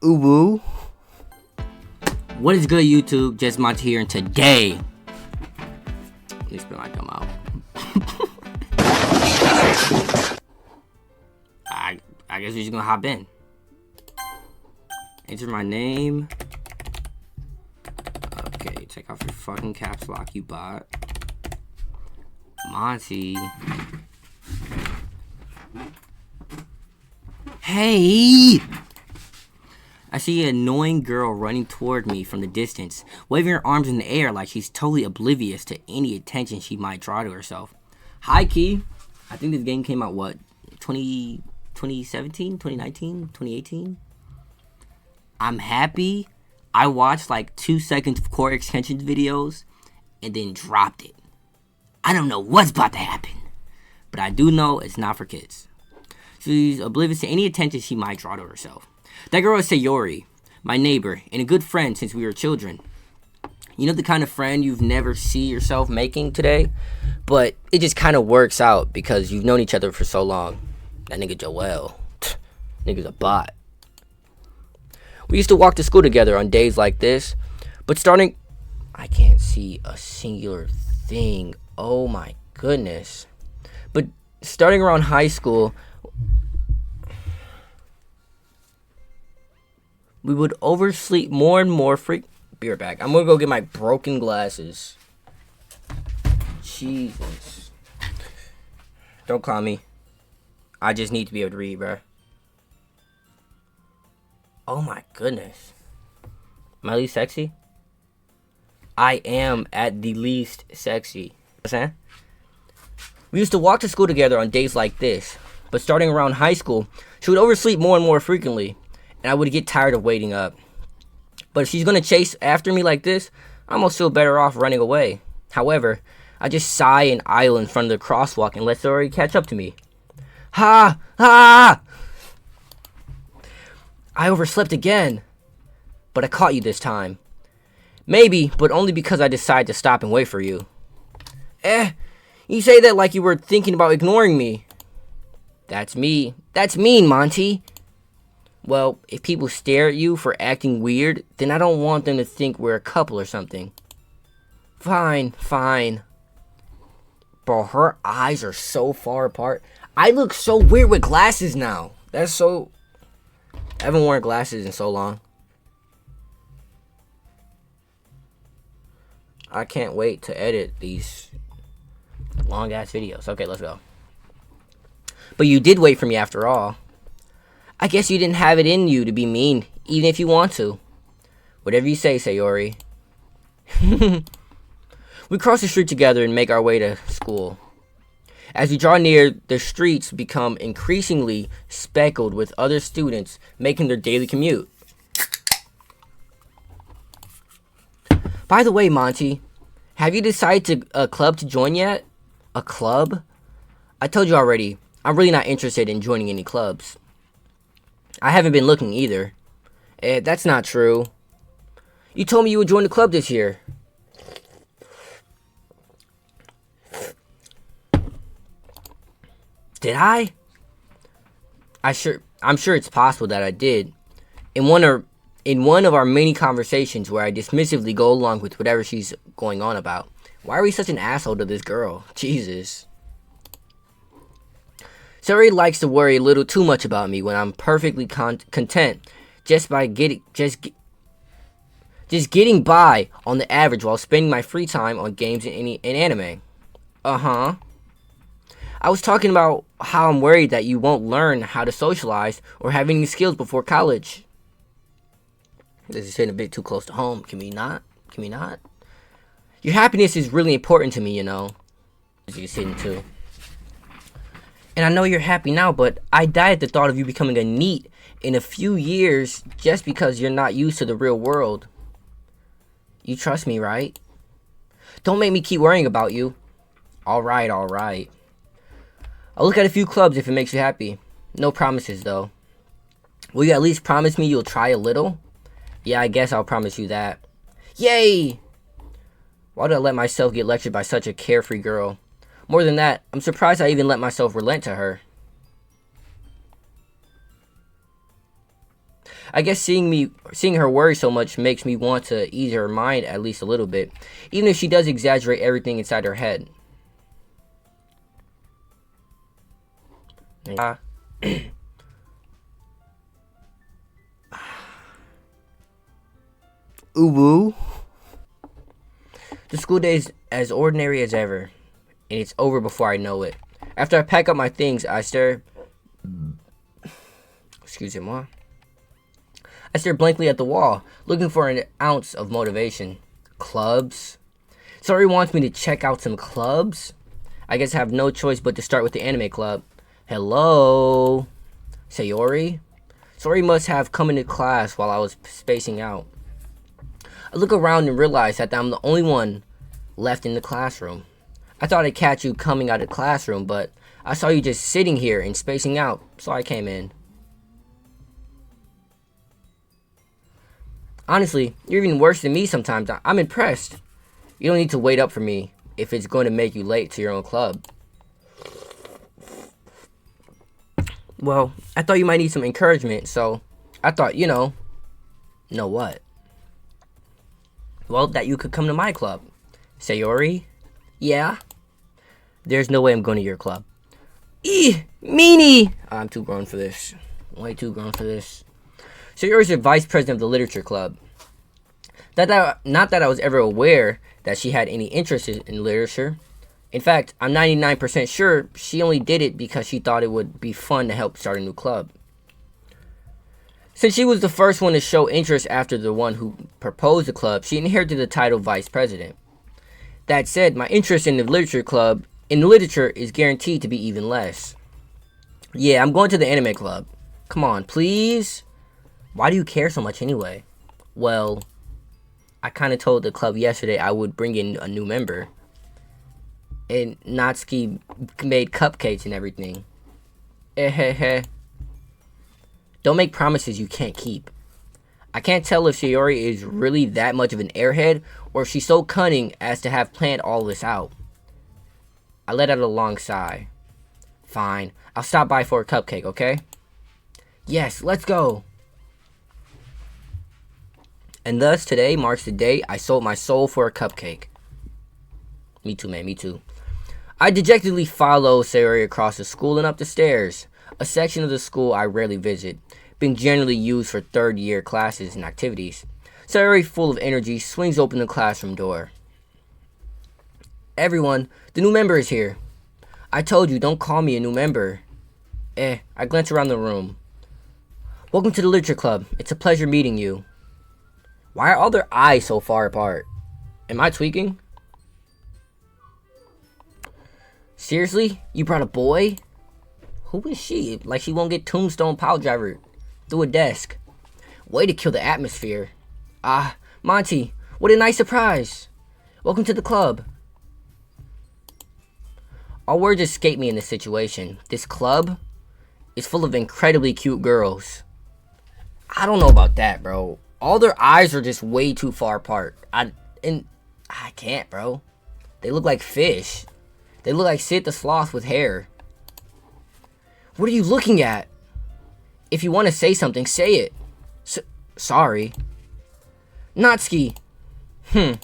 Uwu. What is good, YouTube? Just Monty here, and today, let me spit my gum out. I guess we're just gonna hop in. Enter my name. Okay, take off your fucking caps lock, you bot. Monty. Hey! I see an annoying girl running toward me from the distance, waving her arms in the air like she's totally oblivious to any attention she might draw to herself. High key, I think this game came out, what, 2017, 2019, 2018? I'm happy I watched like 2 seconds of core extensions videos and then dropped it. I don't know what's about to happen, but I do know it's not for kids. She's oblivious to any attention she might draw to herself. That girl is Sayori, my neighbor, and a good friend since we were children. You know, the kind of friend you've never see yourself making today, but it just kind of works out because you've known each other for so long. That nigga Joel, nigga's a bot. We used to walk to school together on days like this, but I can't see a singular thing. Oh my goodness. But starting around high school, we would oversleep more and more Be right back. I'm gonna go get my broken glasses. Jesus. Don't call me. I just need to be able to read, bro. Oh my goodness. Am I least sexy? I am at the least sexy. What's We used to walk to school together on days like this, but starting around high school, she would oversleep more and more frequently, and I would get tired of waiting up. But if she's gonna chase after me like this, I almost feel better off running away. However, I just sigh and idle in front of the crosswalk and let Sayori catch up to me. Ha! Ha! I overslept again, but I caught you this time. Maybe, but only because I decided to stop and wait for you. You say that like you were thinking about ignoring me. That's me. That's mean, Monty. Well, if people stare at you for acting weird, then I don't want them to think we're a couple or something. Fine, fine. Bro, her eyes are so far apart. I look so weird with glasses now. That's so... I haven't worn glasses in so long. I can't wait to edit these long-ass videos. Okay, let's go. But you did wait for me after all. I guess you didn't have it in you to be mean, even if you want to. Whatever you say, Sayori. We cross the street together and make our way to school. As we draw near, the streets become increasingly speckled with other students making their daily commute. By the way, Monty, have you decided a club to join yet? A club? I told you already, I'm really not interested in joining any clubs. I haven't been looking either. That's not true. You told me you would join the club this year. Did I? I'm sure it's possible that I did. In one of our many conversations where I dismissively go along with whatever she's going on about. Why are we such an asshole to this girl? Jesus. Sayori likes to worry a little too much about me when I'm perfectly content just getting by on the average while spending my free time on games and anime. Uh-huh. I was talking about how I'm worried that you won't learn how to socialize or have any skills before college. This is hitting a bit too close to home. Can we not? Can we not? Your happiness is really important to me, you know. This is hitting too. And I know you're happy now, but I die at the thought of you becoming a NEET in a few years just because you're not used to the real world. You trust me, right? Don't make me keep worrying about you. Alright, alright. I'll look at a few clubs if it makes you happy. No promises, though. Will you at least promise me you'll try a little? Yeah, I guess I'll promise you that. Yay! Why did I let myself get lectured by such a carefree girl? More than that, I'm surprised I even let myself relent to her. I guess seeing her worry so much makes me want to ease her mind at least a little bit, even if she does exaggerate everything inside her head. Uwu. The school day is as ordinary as ever, and it's over before I know it. After I pack up my things, I stare blankly at the wall, looking for an ounce of motivation. Clubs? Sori wants me to check out some clubs? I guess I have no choice but to start with the anime club. Hello? Sayori? Sori must have come into class while I was spacing out. I look around and realize that I'm the only one left in the classroom. I thought I'd catch you coming out of the classroom, but I saw you just sitting here and spacing out, so I came in. Honestly, you're even worse than me sometimes. I'm impressed. You don't need to wait up for me if it's going to make you late to your own club. Well, I thought you might need some encouragement, so I thought, know what? Well, that you could come to my club. Sayori? Yeah? There's no way I'm going to your club. Meanie! I'm too grown for this. Way too grown for this. Sayori's the vice president of the literature club. Not that I was ever aware that she had any interest in literature. In fact, I'm 99% sure she only did it because she thought it would be fun to help start a new club. Since she was the first one to show interest after the one who proposed the club, she inherited the title vice president. That said, my interest in the literature is guaranteed to be even less. Yeah, I'm going to the anime club. Come on, please? Why do you care so much anyway? Well, I kind of told the club yesterday I would bring in a new member. And Natsuki made cupcakes and everything. Don't make promises you can't keep. I can't tell if Sayori is really that much of an airhead or if she's so cunning as to have planned all this out. I let out a long sigh. Fine, I'll stop by for a cupcake, okay? Yes, let's go. And thus, today marks the day I sold my soul for a cupcake. Me too, man, me too. I dejectedly follow Sayori across the school and up the stairs, a section of the school I rarely visit, being generally used for third-year classes and activities. Sayori, full of energy, swings open the classroom door. Everyone, the new member is here. I told you, don't call me a new member. I glance around the room. Welcome to the literature club. It's a pleasure meeting you. Why are all their eyes so far apart? Am I tweaking? Seriously? You brought a boy? Who is she? Like she won't get tombstone pile driver through a desk. Way to kill the atmosphere. Monty, what a nice surprise. Welcome to the club. All words escape me in this situation. This club is full of incredibly cute girls. I don't know about that, bro. All their eyes are just way too far apart. I can't, bro. They look like fish. They look like Sid the Sloth with hair. What are you looking at? If you want to say something, say it. Sorry. Natsuki. The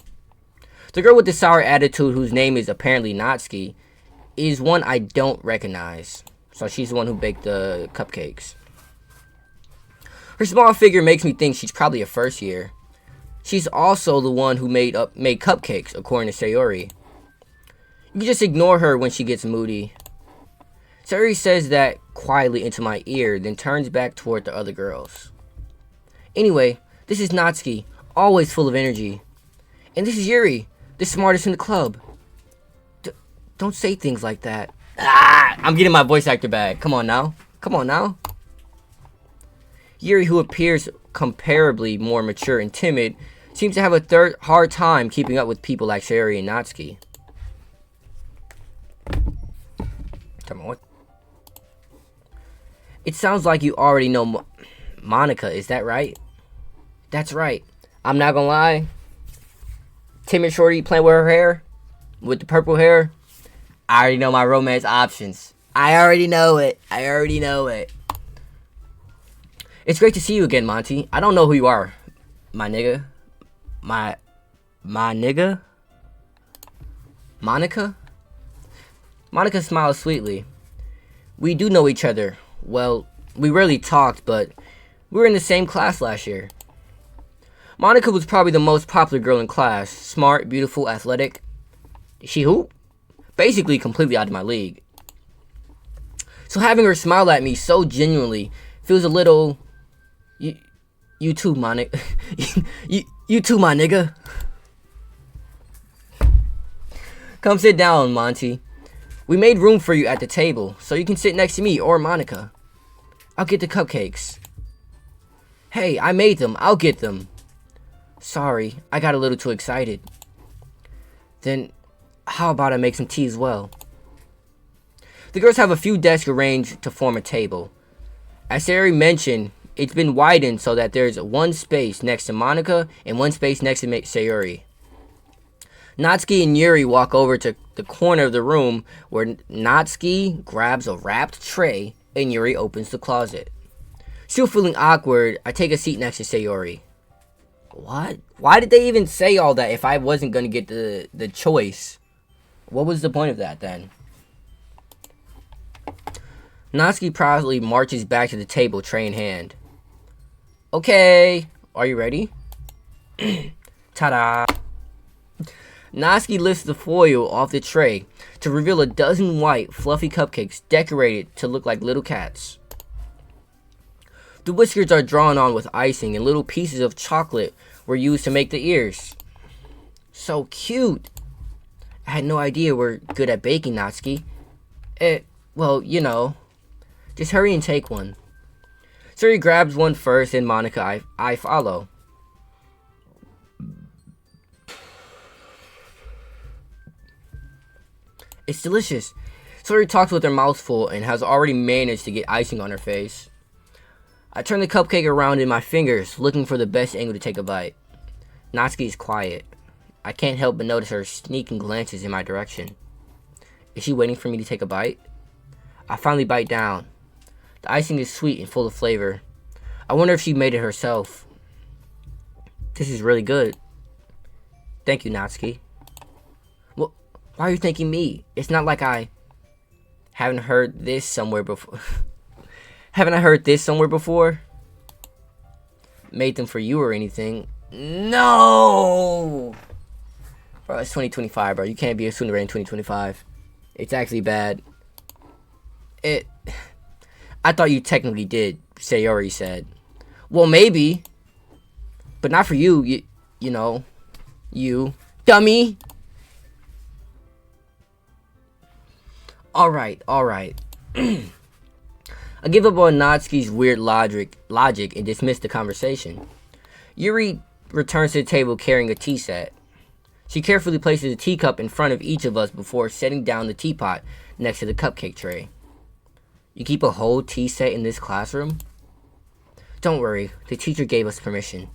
girl with the sour attitude, whose name is apparently Natsuki, is one I don't recognize. So she's the one who baked the cupcakes. Her small figure makes me think she's probably a first year. She's also the one who made cupcakes, according to Sayori. You can just ignore her when she gets moody. Sayori says that quietly into my ear, then turns back toward the other girls. Anyway, this is Natsuki, always full of energy. And this is Yuri, the smartest in the club. Don't say things like that. I'm getting my voice actor back. Come on now. Yuri, who appears comparably more mature and timid, seems to have a hard time keeping up with people like Sayori and Natsuki. Come on, what? It sounds like you already know Monica, is that right? That's right. I'm not gonna lie. Timid shorty playing with her hair, with the purple hair. I already know my romance options. I already know it. I already know it. It's great to see you again, Monty. I don't know who you are, my nigga. My nigga? Monica? Monica smiles sweetly. We do know each other. Well, we rarely talked, but we were in the same class last year. Monica was probably the most popular girl in class. Smart, beautiful, athletic. She who? Basically completely out of my league. So having her smile at me so genuinely feels a little... You too, my nigga. you too, my nigga. Come sit down, Monty. We made room for you at the table, so you can sit next to me or Monica. I'll get the cupcakes. Hey, I made them. I'll get them. Sorry, I got a little too excited. Then, how about I make some tea as well? The girls have a few desks arranged to form a table. As Sayori mentioned, it's been widened so that there's one space next to Monica and one space next to Sayori. Natsuki and Yuri walk over to the corner of the room where Natsuki grabs a wrapped tray and Yuri opens the closet. Still feeling awkward, I take a seat next to Sayori. What? Why did they even say all that if I wasn't going to get the choice? What was the point of that then? Natsuki proudly marches back to the table, tray in hand. Okay, are you ready? Ta-da! Natsuki lifts the foil off the tray to reveal a dozen white, fluffy cupcakes decorated to look like little cats. The whiskers are drawn on with icing and little pieces of chocolate were used to make the ears. So cute! I had no idea we're good at baking, Natsuki. Well, you know. Just hurry and take one. Suri grabs one first and Monica, I follow. It's delicious. Suri talks with her mouth full and has already managed to get icing on her face. I turn the cupcake around in my fingers, looking for the best angle to take a bite. Natsuki is quiet. I can't help but notice her sneaking glances in my direction. Is she waiting for me to take a bite? I finally bite down. The icing is sweet and full of flavor. I wonder if she made it herself. This is really good. Thank you, Natsuki. Well, why are you thanking me? It's not like I haven't heard this somewhere before. Haven't I heard this somewhere before? Made them for you or anything. No! Bro, it's 2025, bro. You can't be a student in 2025. It's actually bad. I thought you technically did, Sayori said. Well, maybe. But not for you, you know. You. Dummy! Alright. I give up on Natsuki's weird logic and dismiss the conversation. Yuri returns to the table carrying a tea set. She carefully places a teacup in front of each of us before setting down the teapot next to the cupcake tray. You keep a whole tea set in this classroom? Don't worry, the teacher gave us permission.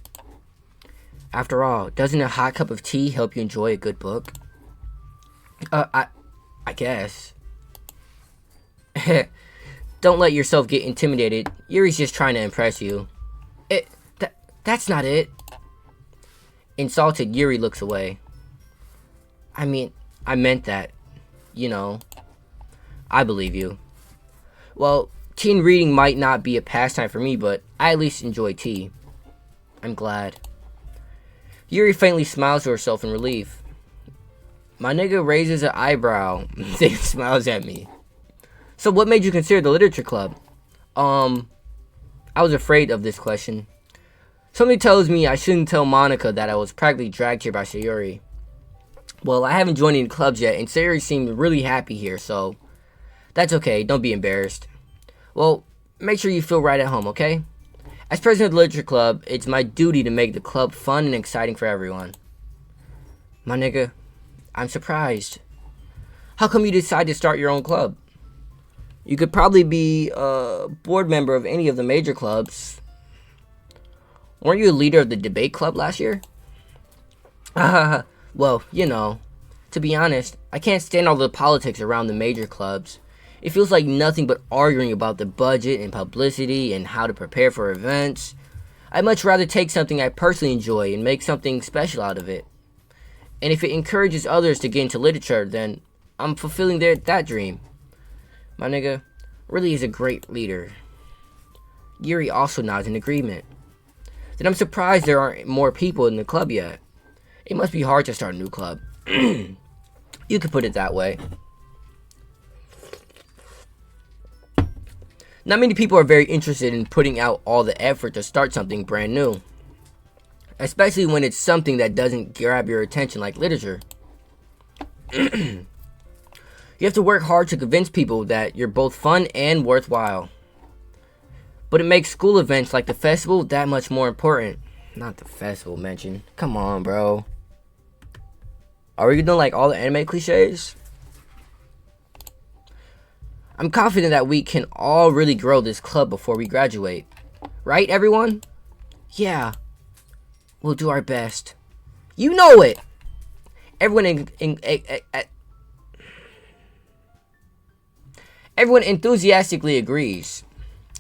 After all, doesn't a hot cup of tea help you enjoy a good book? I guess. Don't let yourself get intimidated. Yuri's just trying to impress you. That's not it. Insulted, Yuri looks away. I mean, I meant that. You know. I believe you. Well, tea and reading might not be a pastime for me, but I at least enjoy tea. I'm glad. Yuri faintly smiles to herself in relief. My nigga raises an eyebrow, then smiles at me. So what made you consider the literature club? I was afraid of this question. Something tells me I shouldn't tell Monica that I was practically dragged here by Sayori. Well, I haven't joined any clubs yet, and Sayori seemed really happy here, so that's okay, don't be embarrassed. Well, make sure you feel right at home, okay? As president of the literature club, it's my duty to make the club fun and exciting for everyone. My nigga, I'm surprised. How come you decided to start your own club? You could probably be a board member of any of the major clubs. Weren't you a leader of the debate club last year? Well, you know, To be honest, I can't stand all the politics around the major clubs. It feels like nothing but arguing about the budget and publicity and how to prepare for events. I'd much rather take something I personally enjoy and make something special out of it. And if it encourages others to get into literature, then I'm fulfilling that dream. My nigga really is a great leader. Yuri also nods in agreement. Then I'm surprised there aren't more people in the club yet. It must be hard to start a new club. You could put it that way. Not many people are very interested in putting out all the effort to start something brand new. Especially when it's something that doesn't grab your attention like literature. You have to work hard to convince people that you're both fun and worthwhile. But it makes school events like the festival that much more important. Not the festival mentioned. Come on, bro. Are we gonna like all the anime cliches? I'm confident that we can all really grow this club before we graduate. Right, everyone? Yeah. We'll do our best. You know it! Everyone everyone enthusiastically agrees.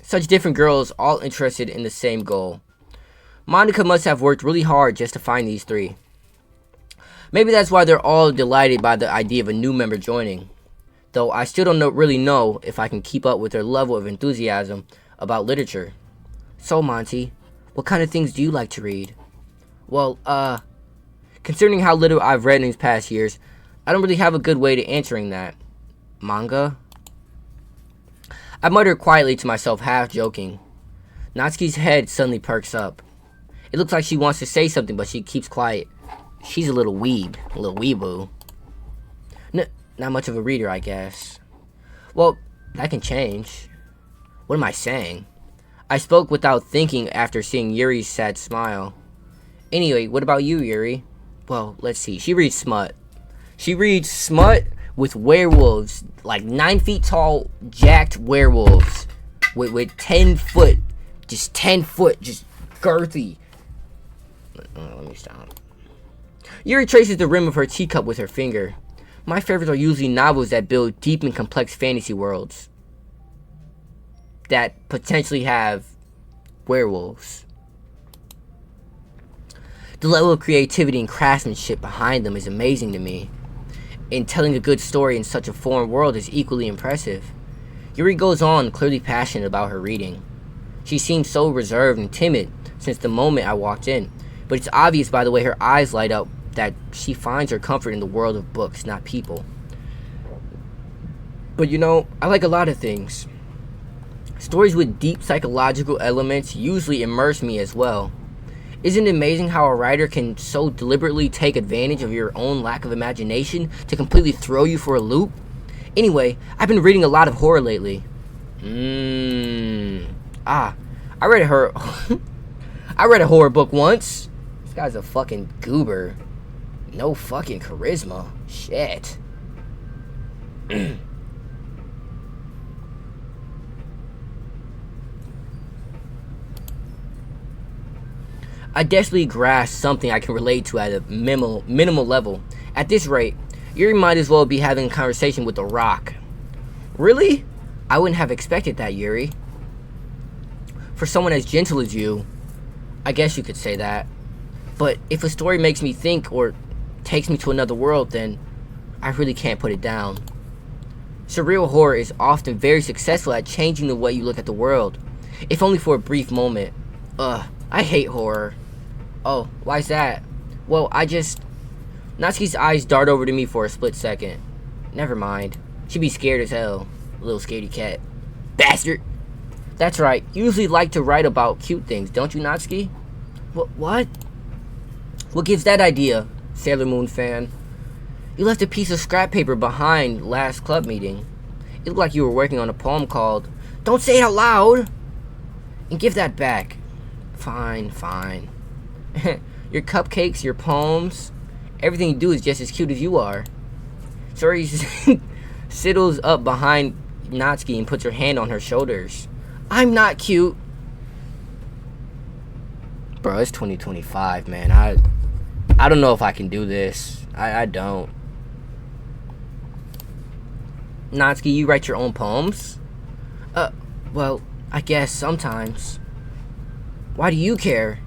Such different girls, all interested in the same goal. Monica must have worked really hard just to find these three. Maybe that's why they're all delighted by the idea of a new member joining. Though I still don't really know if I can keep up with their level of enthusiasm about literature. So, Monty, what kind of things do you like to read? Well, considering how little I've read in these past years, I don't really have a good way to answering that. Manga? I muttered quietly to myself, half joking. Natsuki's head suddenly perks up. It looks like she wants to say something, but she keeps quiet. She's a little weeb, a little weeboo. Not much of a reader, I guess. Well, that can change. What am I saying? I spoke without thinking after seeing Yuri's sad smile. Anyway, what about you, Yuri? Well, let's see. She reads smut. She reads smut with werewolves, like 9 feet tall, jacked werewolves with 10 foot, just 10 foot, just girthy. Let me stop. Yuri traces the rim of her teacup with her finger. My favorites are usually novels that build deep and complex fantasy worlds that potentially have werewolves. The level of creativity and craftsmanship behind them is amazing to me, and telling a good story in such a foreign world is equally impressive. Yuri goes on, clearly passionate about her reading. She seems so reserved and timid since the moment I walked in, but it's obvious by the way her eyes light up that she finds her comfort in the world of books, not people. But you know, I like a lot of things. Stories with deep psychological elements usually immerse me as well. Isn't it amazing how a writer can so deliberately take advantage of your own lack of imagination to completely throw you for a loop? Anyway, I've been reading a lot of horror lately. I read a horror book once. This guy's a fucking goober. No fucking charisma. Shit. I desperately grasp something I can relate to at a minimal level. At this rate, Yuri might as well be having a conversation with a rock. Really? I wouldn't have expected that, Yuri. For someone as gentle as you, I guess you could say that. But if a story makes me think or takes me to another world, then I really can't put it down. Surreal horror is often very successful at changing the way you look at the world, if only for a brief moment. I hate horror. Oh, why's that? Well, Natsuki's eyes dart over to me for a split second. Never mind. She'd be scared as hell. Little scaredy cat. Bastard! That's right. You usually like to write about cute things, don't you, Natsuki? What? What gives that idea, Sailor Moon fan? You left a piece of scrap paper behind last club meeting. It looked like you were working on a poem called Don't Say It Out Loud! And give that back. Fine. Your cupcakes, your poems, everything you do is just as cute as you are. Sori sidles up behind Natsuki and puts her hand on her shoulders. I'm not cute. Bro, it's 2025, man. I don't know if I can do this. I don't. Natsuki, you write your own poems? Well, I guess sometimes. Why do you care?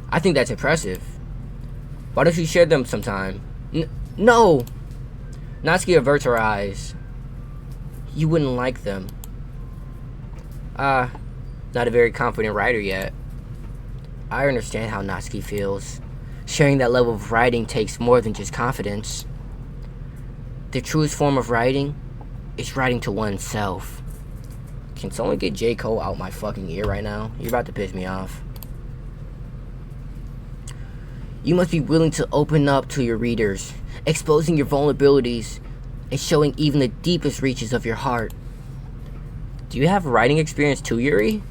I think that's impressive. Why don't you share them sometime? No! Natsuki averts her eyes. You wouldn't like them. Not a very confident writer yet. I understand how Natsuki feels. Sharing that level of writing takes more than just confidence. The truest form of writing is writing to oneself. Can someone get J. Cole out my fucking ear right now? You're about to piss me off. You must be willing to open up to your readers, exposing your vulnerabilities, and showing even the deepest reaches of your heart. Do you have writing experience too, Yuri?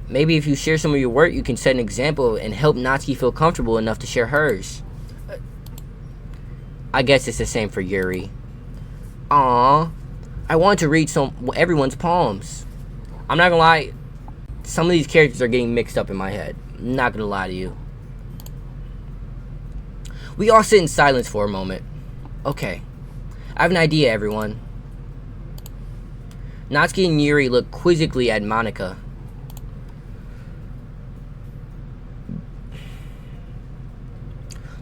Maybe if you share some of your work, you can set an example and help Natsuki feel comfortable enough to share hers. I guess it's the same for Yuri. Aww. I want to read everyone's poems. I'm not gonna lie, some of these characters are getting mixed up in my head. I'm not gonna lie to you. We all sit in silence for a moment. Okay. I have an idea, everyone. Natsuki and Yuri look quizzically at Monika.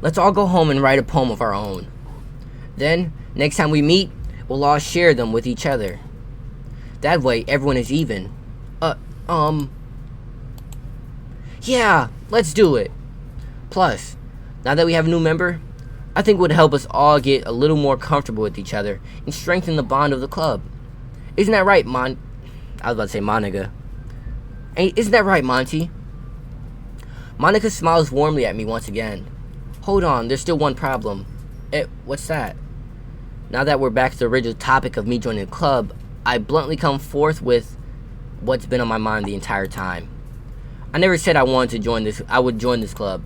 Let's all go home and write a poem of our own. Then, next time we meet, we'll all share them with each other. That way, everyone is even. Yeah, let's do it. Plus, now that we have a new member, I think it would help us all get a little more comfortable with each other and strengthen the bond of the club. Isn't that right, I was about to say Monika. Hey, isn't that right, Monty? Monika smiles warmly at me once again. Hold on, there's still one problem. What's that? Now that we're back to the original topic of me joining the club, I bluntly come forth with what's been on my mind the entire time. I never said I would join this club.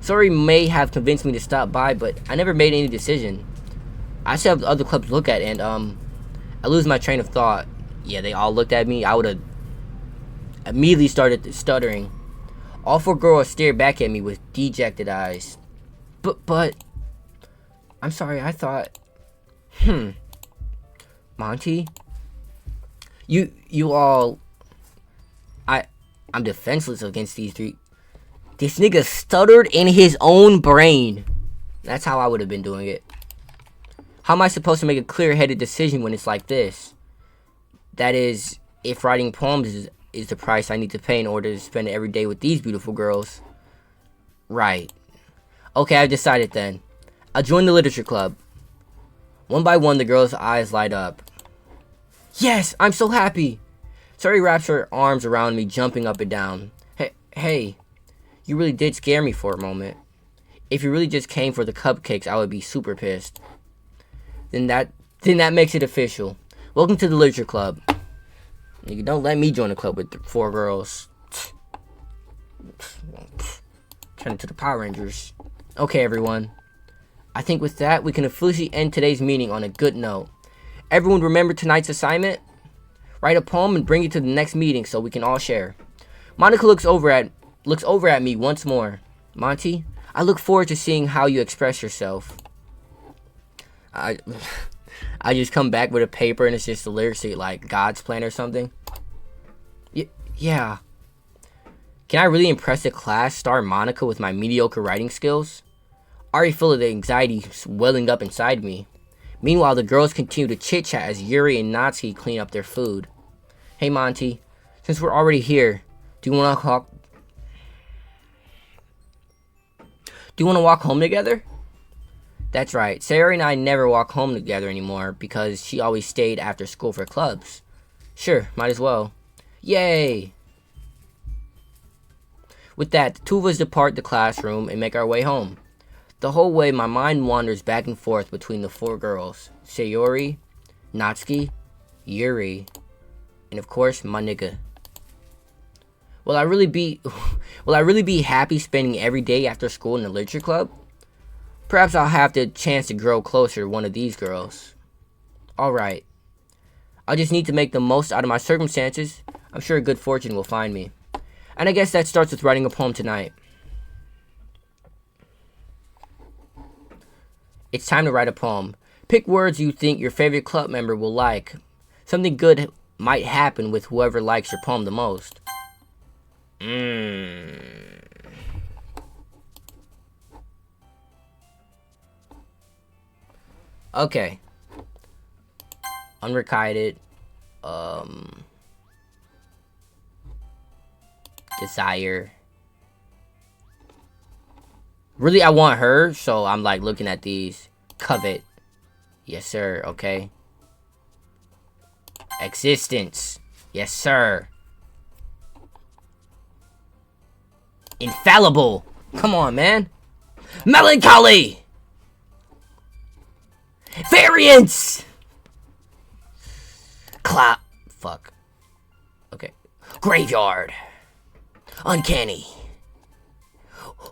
Sorry may have convinced me to stop by, but I never made any decision. I still have other clubs to look at, and I lose my train of thought. Yeah, they all looked at me. I would have immediately started stuttering. All four girls stared back at me with dejected eyes. But I'm sorry, I thought Monty? You all I'm defenseless against these three. This nigga stuttered in his own brain. That's how I would have been doing it. How am I supposed to make a clear-headed decision when it's like this? That is, if writing poems is the price I need to pay in order to spend every day with these beautiful girls. Right. Okay, I've decided then. I'll join the literature club. One by one, the girls' eyes light up. Yes, I'm so happy. Sari wraps her arms around me, jumping up and down. Hey, you really did scare me for a moment. If you really just came for the cupcakes, I would be super pissed. Then that makes it official. Welcome to the literature club. Nigga, don't let me join the club with four girls. Turn into the Power Rangers. Okay, everyone. I think with that, we can officially end today's meeting on a good note. Everyone remember tonight's assignment? Write a poem and bring it to the next meeting so we can all share. Monika looks over at me once more. Monty, I look forward to seeing how you express yourself. I just come back with a paper and it's just the lyrics to like God's plan or something. Yeah. Can I really impress the class star Monika with my mediocre writing skills? I already feel the anxiety welling up inside me. Meanwhile, the girls continue to chit-chat as Yuri and Natsuki clean up their food. Hey Monty, since we're already here, do you want to walk home together? That's right, Sayori and I never walk home together anymore because she always stayed after school for clubs. Sure, might as well. Yay! With that, the two of us depart the classroom and make our way home. The whole way, my mind wanders back and forth between the four girls. Sayori, Natsuki, Yuri, and of course, my nigga. Will I really be happy spending every day after school in the literature club? Perhaps I'll have the chance to grow closer to one of these girls. Alright. I just need to make the most out of my circumstances. I'm sure good fortune will find me. And I guess that starts with writing a poem tonight. It's time to write a poem. Pick words you think your favorite club member will like. Something good might happen with whoever likes your poem the most. Okay. Unrequited. Desire. Really, I want her, so I'm like looking at these. Covet. Yes, sir. Okay. Existence. Yes, sir. Infallible. Come on, man. Melancholy. Variance. Clap. Fuck. Okay. Graveyard. Uncanny.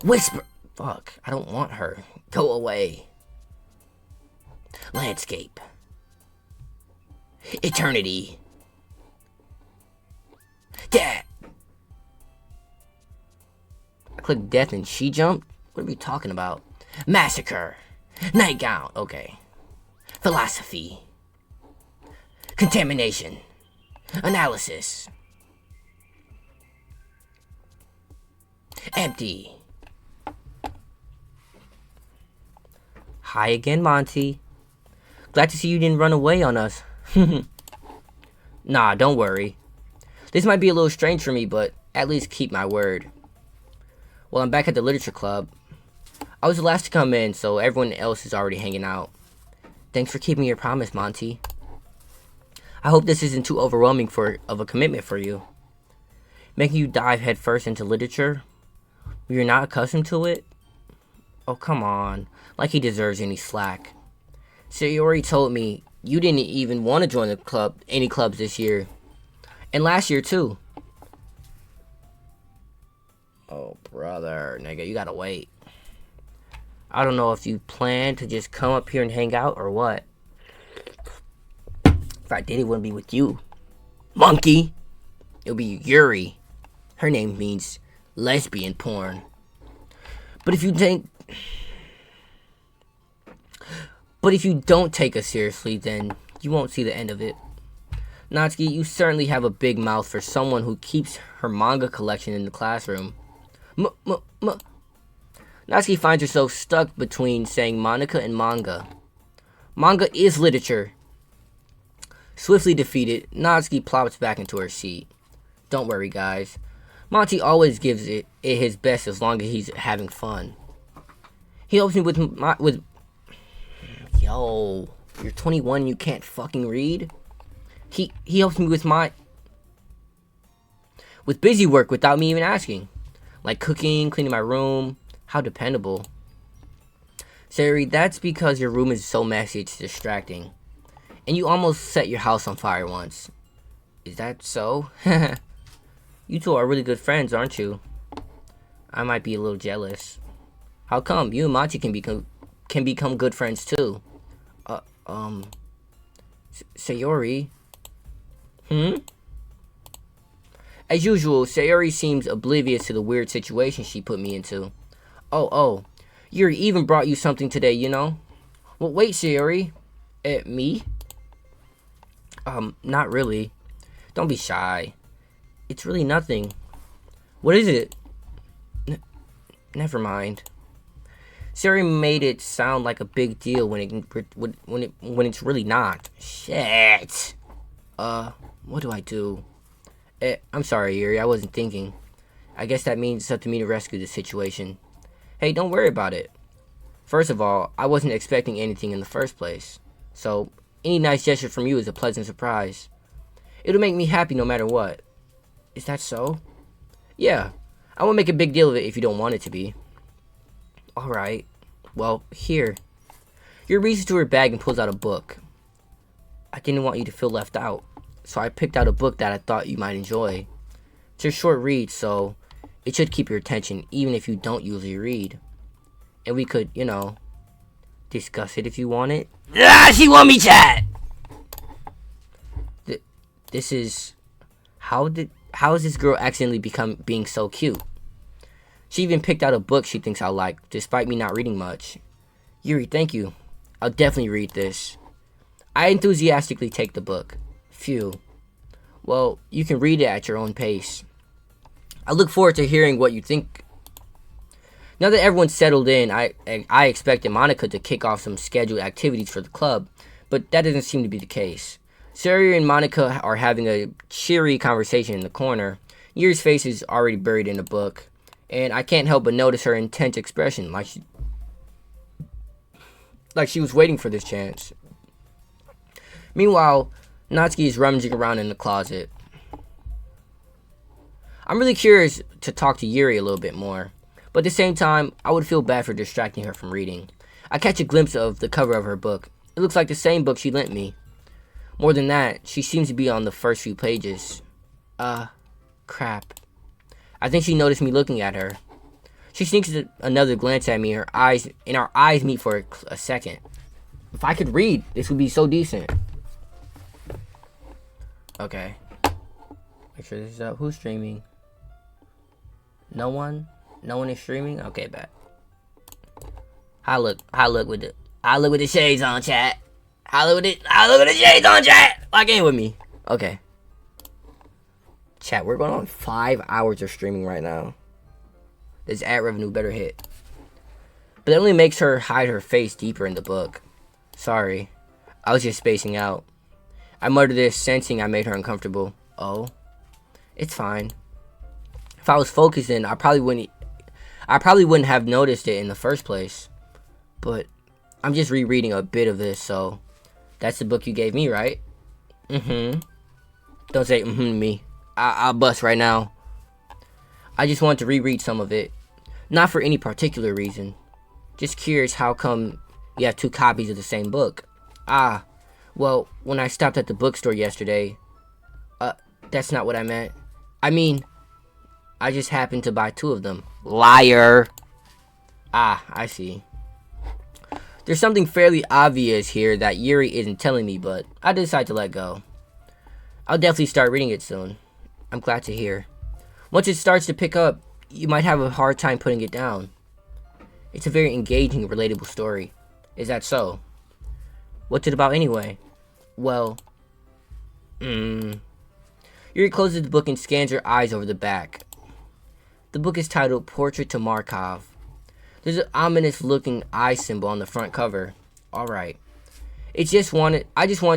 Whisper. Fuck. I don't want her. Go away. Landscape. Eternity. Death. I clicked death and she jumped? What are we talking about? Massacre. Nightgown. Okay. Philosophy. Contamination. Analysis. Empty. Hi again, Monty. Glad to see you didn't run away on us. Nah, don't worry. This might be a little strange for me, but at least keep my word. Well, I'm back at the literature club. I was the last to come in, so everyone else is already hanging out. Thanks for keeping your promise, Monty. I hope this isn't too overwhelming of a commitment for you. Making you dive headfirst into literature? You're not accustomed to it? Oh, come on. Like he deserves any slack. Sayori told me you didn't even want to join any clubs this year. And last year, too. Oh, brother. Nigga, you gotta wait. I don't know if you plan to just come up here and hang out or what. If I did, it wouldn't be with you. Monkey! It'll be Yuri. Her name means lesbian porn. But if you don't take us seriously, then you won't see the end of it. Natsuki, you certainly have a big mouth for someone who keeps her manga collection in the classroom. Natsuki finds herself stuck between saying Monica and manga. Manga is literature. Swiftly defeated, Natsuki plops back into her seat. Don't worry, guys. Monty always gives it his best as long as he's having fun. He helps me with Yo, you're 21 and you can't fucking read? He helps me with busy work without me even asking. Like cooking, cleaning my room. How dependable. Sari, that's because your room is so messy it's distracting. And you almost set your house on fire once. Is that so? You two are really good friends, aren't you? I might be a little jealous. How come? You and Monty can become good friends too. Sayori? As usual, Sayori seems oblivious to the weird situation she put me into. Oh, Yuri even brought you something today, you know? Well, wait, Sayori. Me? Not really. Don't be shy. It's really nothing. What is it? Never mind. Sayori made it sound like a big deal when it's really not. Shit. What do I do? I'm sorry, Yuri. I wasn't thinking. I guess that means it's up to me to rescue the situation. Hey, don't worry about it. First of all, I wasn't expecting anything in the first place. So, any nice gesture from you is a pleasant surprise. It'll make me happy no matter what. Is that so? Yeah. I won't make a big deal of it if you don't want it to be. Alright. Well, here. Yuri reaches to her bag and pulls out a book. I didn't want you to feel left out, so I picked out a book that I thought you might enjoy. It's a short read, so it should keep your attention even if you don't usually read. And we could, discuss it if you want it. She want me chat! This is... How is this girl accidentally being so cute? She even picked out a book she thinks I'll like, despite me not reading much. Yuri, thank you. I'll definitely read this. I enthusiastically take the book. Phew. Well, you can read it at your own pace. I look forward to hearing what you think. Now that everyone's settled in, I expected Monica to kick off some scheduled activities for the club, but that doesn't seem to be the case. Sawyer and Monica are having a cheery conversation in the corner. Yuri's face is already buried in the book, and I can't help but notice her intense expression, like she was waiting for this chance. Meanwhile, Natsuki is rummaging around in the closet. I'm really curious to talk to Yuri a little bit more, but at the same time, I would feel bad for distracting her from reading. I catch a glimpse of the cover of her book. It looks like the same book she lent me. More than that, she seems to be on the first few pages. Crap. I think she noticed me looking at her. She sneaks another glance at me, our eyes meet for a second. If I could read, this would be so decent. Okay. Make sure this is up. Who's streaming? No one? No one is streaming? Okay, bet. I look with the shades on, chat. I look with the shades on, chat. Lock in with me. Okay. Chat, we're going on 5 hours of streaming right now. This ad revenue better hit. But it only makes her hide her face deeper in the book. Sorry. I was just spacing out. I muttered this, sensing I made her uncomfortable. Oh. It's fine. If I was focusing, I probably wouldn't have noticed it in the first place. But I'm just rereading a bit of this, so that's the book you gave me, right? Mm-hmm. Don't say mm-hmm to me. I'll bust right now. I just wanted to reread some of it. Not for any particular reason. Just curious how come you have 2 copies of the same book. Well, when I stopped at the bookstore yesterday, that's not what I meant. I mean, I just happened to buy 2 of them. Liar! I see. There's something fairly obvious here that Yuri isn't telling me, but I decide to let go. I'll definitely start reading it soon. I'm glad to hear. Once it starts to pick up, you might have a hard time putting it down. It's a very engaging, relatable story. Is that so? What's it about anyway? Well, Yuri closes the book and scans her eyes over the back. The book is titled Portrait to Markov. There's an ominous looking eye symbol on the front cover. Alright. I just wanted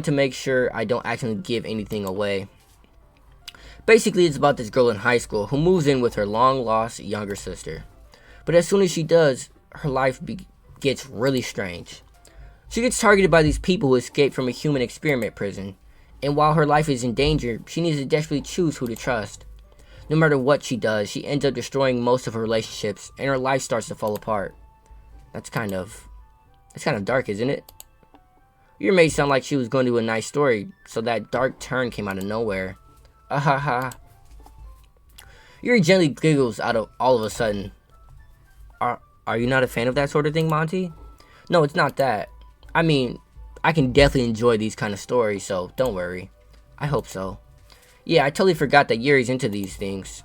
to make sure I don't accidentally give anything away. Basically, it's about this girl in high school who moves in with her long-lost younger sister. But as soon as she does, her life gets really strange. She gets targeted by these people who escaped from a human experiment prison. And while her life is in danger, she needs to desperately choose who to trust. No matter what she does, she ends up destroying most of her relationships, and her life starts to fall apart. It's kind of dark, isn't it? Your made sound like she was going to do a nice story, so that dark turn came out of nowhere. Yuri gently giggles out of all of a sudden. Are you not a fan of that sort of thing, Monty? No, it's not that. I mean, I can definitely enjoy these kind of stories, so don't worry. I hope so. Yeah, I totally forgot that Yuri's into these things.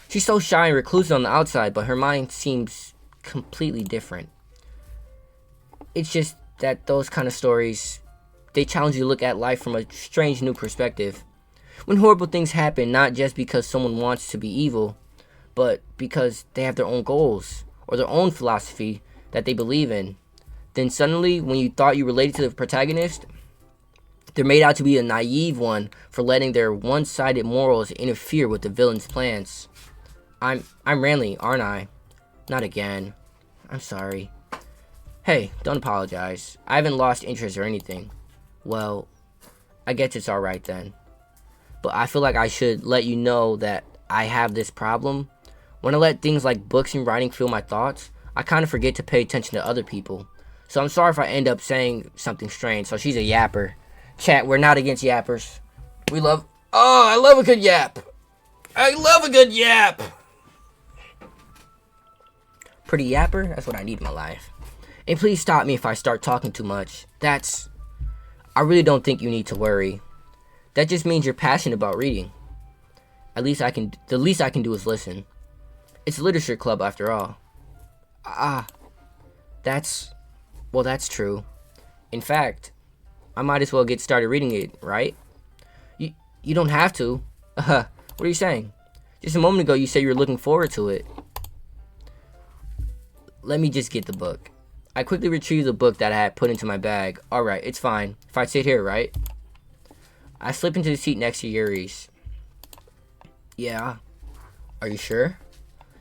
She's so shy and reclusive on the outside, but her mind seems completely different. It's just that those kind of stories, they challenge you to look at life from a strange new perspective. When horrible things happen, not just because someone wants to be evil, but because they have their own goals, or their own philosophy that they believe in. Then suddenly, when you thought you related to the protagonist, they're made out to be a naive one for letting their one-sided morals interfere with the villain's plans. I'm rambling, aren't I? Not again. I'm sorry. Hey, don't apologize. I haven't lost interest or anything. Well, I guess it's alright then. But I feel like I should let you know that I have this problem. When I let things like books and writing fill my thoughts, I kind of forget to pay attention to other people. So I'm sorry if I end up saying something strange. So she's a yapper. Chat, we're not against yappers. I love a good yap. I love a good yap. Pretty yapper? That's what I need in my life. And please stop me if I start talking too much. I really don't think you need to worry. That just means you're passionate about reading. The least I can do is listen. It's a literature club after all. That's true. In fact, I might as well get started reading it, right? You don't have to. What are you saying? Just a moment ago you said you were looking forward to it. Let me just get the book. I quickly retrieved the book that I had put into my bag. Alright, it's fine. If I sit here, right? I slip into the seat next to Yuri's. Yeah. Are you sure?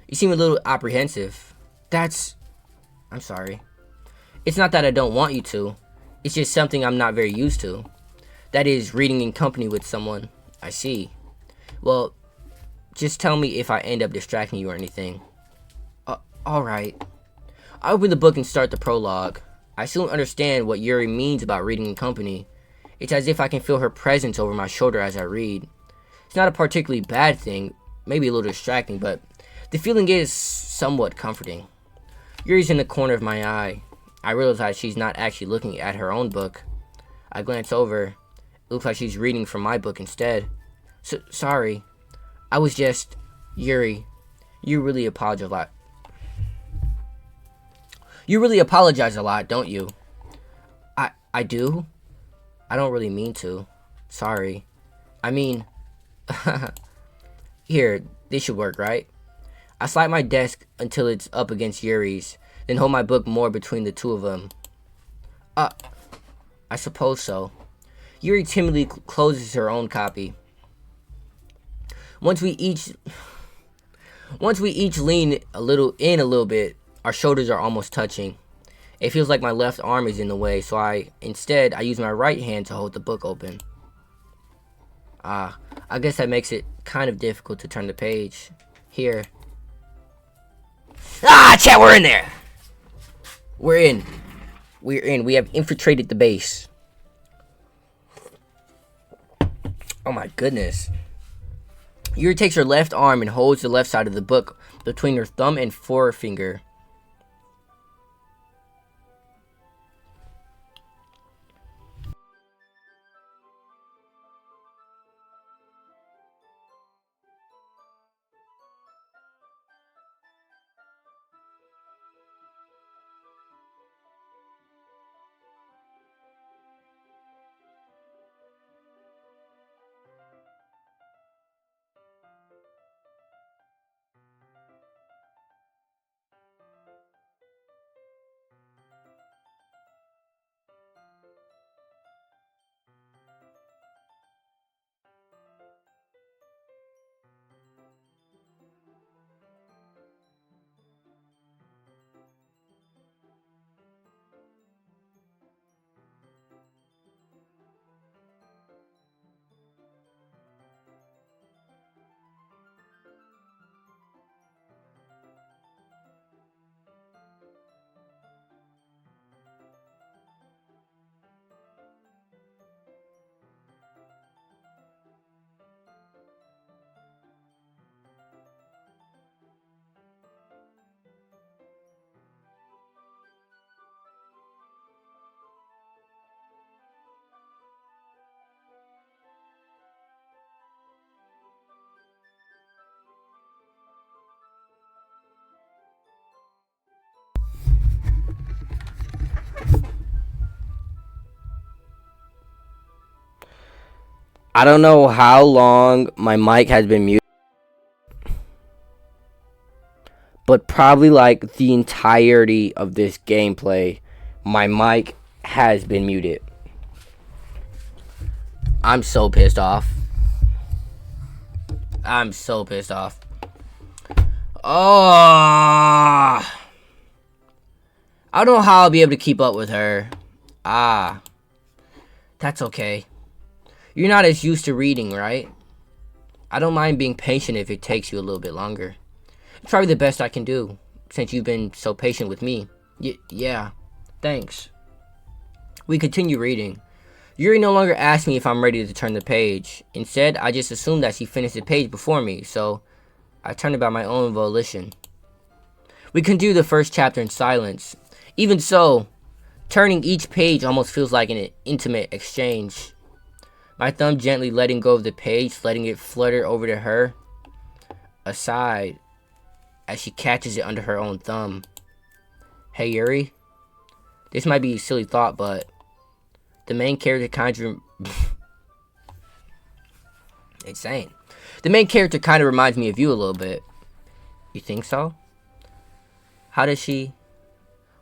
You seem a little apprehensive. I'm sorry. It's not that I don't want you to. It's just something I'm not very used to. That is, reading in company with someone. I see. Well, just tell me if I end up distracting you or anything. Alright. I open the book and start the prologue. I soon understand what Yuri means about reading in company. It's as if I can feel her presence over my shoulder as I read. It's not a particularly bad thing, maybe a little distracting, but the feeling is somewhat comforting. Yuri's in the corner of my eye. I realize she's not actually looking at her own book. I glance over. It looks like she's reading from my book instead. Sorry. I was just... Yuri, you really apologize a lot. You really apologize a lot, don't you? I do? I don't really mean to. Sorry. I mean... Here, this should work, right? I slide my desk until it's up against Yuri's, then hold my book more between the two of them. I suppose so. Yuri timidly closes her own copy. Once we each lean a little bit, our shoulders are almost touching. It feels like my left arm is in the way, so I use my right hand to hold the book open. I guess that makes it kind of difficult to turn the page. Here. Chat, we're in there! We're in. We have infiltrated the base. Oh my goodness. Yuri takes her left arm and holds the left side of the book between her thumb and forefinger. I don't know how long my mic has been muted, but probably like the entirety of this gameplay, my mic has been muted. I'm so pissed off. Oh, I don't know how I'll be able to keep up with her. That's okay. You're not as used to reading, right? I don't mind being patient if it takes you a little bit longer. It's probably the best I can do, since you've been so patient with me. Yeah, thanks. We continue reading. Yuri no longer asks me if I'm ready to turn the page. Instead, I just assume that she finished the page before me, so I turn it by my own volition. We continue the first chapter in silence. Even so, turning each page almost feels like an intimate exchange. My thumb gently letting go of the page, letting it flutter over to her. Aside, as she catches it under her own thumb. Hey, Yuri. This might be a silly thought, but The main character kind of insane. The main character kind of reminds me of you a little bit. You think so? How does she?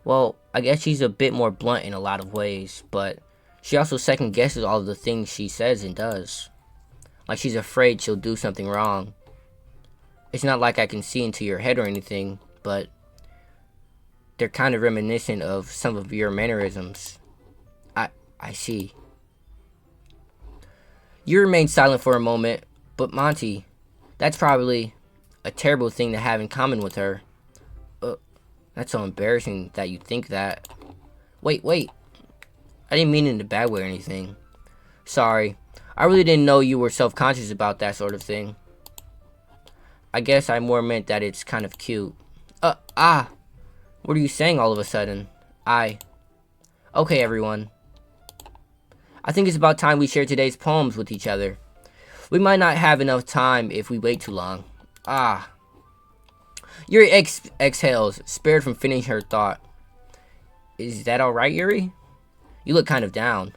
Well, I guess she's a bit more blunt in a lot of ways, but she also second guesses all of the things she says and does. Like she's afraid she'll do something wrong. It's not like I can see into your head or anything, but they're kind of reminiscent of some of your mannerisms. I see. You remain silent for a moment, but Monty, that's probably a terrible thing to have in common with her. That's so embarrassing that you think that. Wait. I didn't mean it in a bad way or anything. Sorry. I really didn't know you were self-conscious about that sort of thing. I guess I more meant that it's kind of cute. What are you saying all of a sudden? Okay, everyone. I think it's about time we share today's poems with each other. We might not have enough time if we wait too long. Yuri exhales, spared from finishing her thought. Is that alright, Yuri? You look kind of down.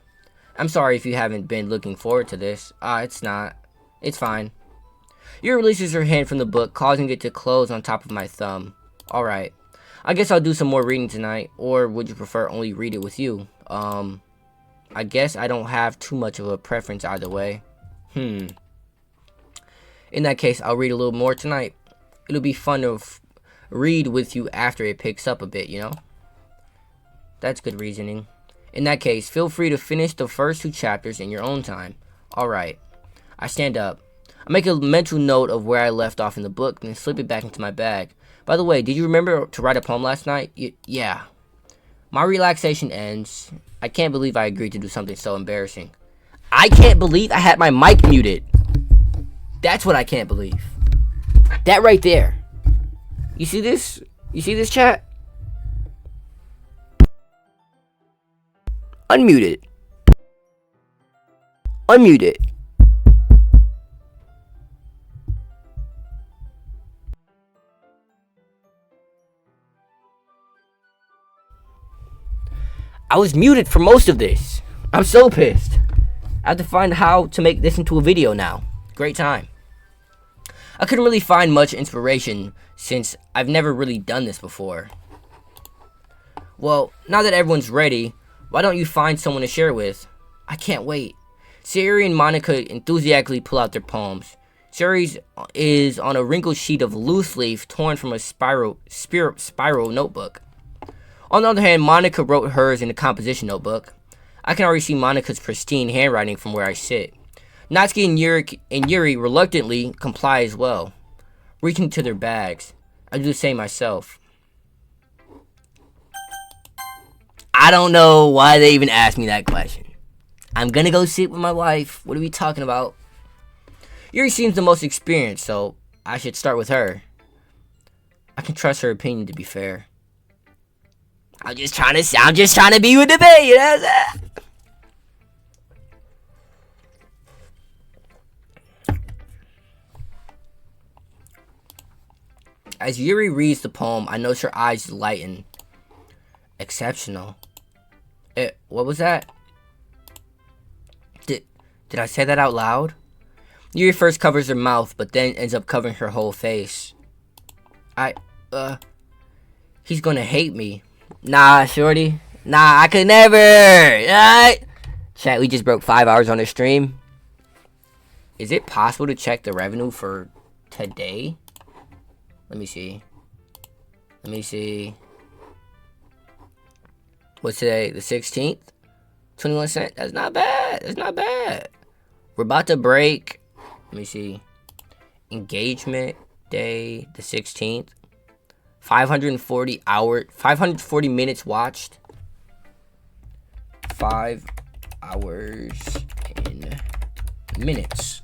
I'm sorry if you haven't been looking forward to this. It's not. It's fine. Yuri releases her hand from the book, causing it to close on top of my thumb. Alright. I guess I'll do some more reading tonight, or would you prefer only read it with you? I guess I don't have too much of a preference either way. In that case, I'll read a little more tonight. It'll be fun to read with you after it picks up a bit, you know? That's good reasoning. In that case, feel free to finish the first 2 chapters in your own time. Alright. I stand up. I make a mental note of where I left off in the book, and then slip it back into my bag. By the way, did you remember to write a poem last night? Yeah. My relaxation ends. I can't believe I agreed to do something so embarrassing. I can't believe I had my mic muted. That's what I can't believe. That right there. You see this? You see this, chat? Unmute it. Unmute it. I was muted for most of this. I'm so pissed. I have to find how to make this into a video now. Great time. I couldn't really find much inspiration since I've never really done this before. Well, now that everyone's ready, why don't you find someone to share with? I can't wait. Siri and Monica enthusiastically pull out their poems. Siri's is on a wrinkled sheet of loose leaf torn from a spiral notebook. On the other hand, Monica wrote hers in a composition notebook. I can already see Monica's pristine handwriting from where I sit. Natsuki and Yuri reluctantly comply as well, reaching to their bags. I do the same myself. I don't know why they even asked me that question. I'm gonna go sit with my wife. What are we talking about? Yuri seems the most experienced, so I should start with her. I can trust her opinion, to be fair. I'm just trying to be with the baby, you know that? As Yuri reads the poem, I notice her eyes lighten. Exceptional. What was that? Did I say that out loud? Yuri first covers her mouth, but then ends up covering her whole face. He's gonna hate me. Nah, shorty. Nah, I could never. Alright? Chat, we just broke 5 hours on the stream. Is it possible to check the revenue for today? Let me see. What's today? The 16th? 21 cents? That's not bad. We're about to break. Let me see. Engagement day, the 16th. 540 minutes watched. 5 hours in minutes.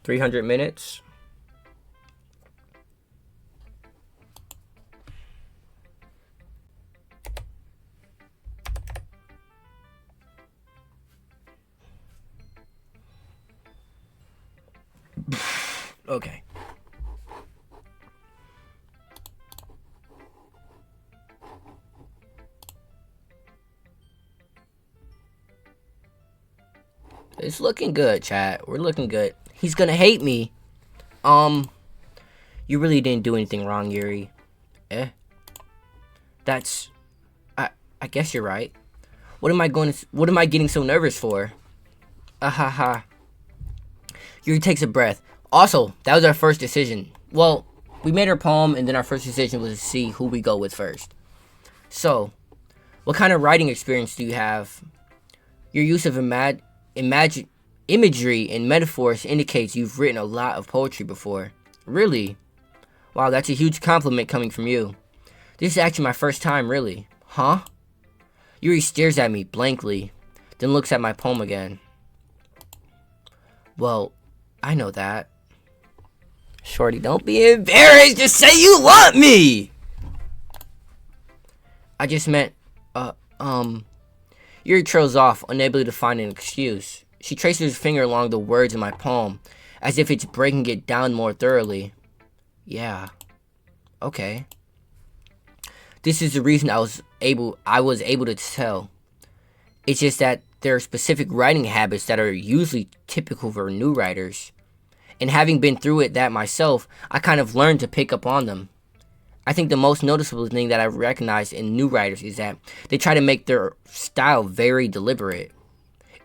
300 minutes. Okay. It's looking good, chat. We're looking good. He's gonna hate me. You really didn't do anything wrong, Yuri. That's... I guess you're right. What am I getting so nervous for? Ahaha. Yuri takes a breath. Also, that was our first decision. Well, we made our poem, and then our first decision was to see who we go with first. So, what kind of writing experience do you have? Your use of imagery and metaphors indicates you've written a lot of poetry before. Really? Wow, that's a huge compliment coming from you. This is actually my first time, really. Huh? Yuri stares at me blankly, then looks at my poem again. Well, I know that. Shorty, don't be embarrassed. Just say you want me. I just meant, Yuri trails off, unable to find an excuse. She traces her finger along the words in my poem, as if it's breaking it down more thoroughly. Yeah. Okay. This is the reason I was able to tell. It's just that there are specific writing habits that are usually typical for new writers. And having been through it that myself, I kind of learned to pick up on them. I think the most noticeable thing that I've recognized in new writers is that they try to make their style very deliberate.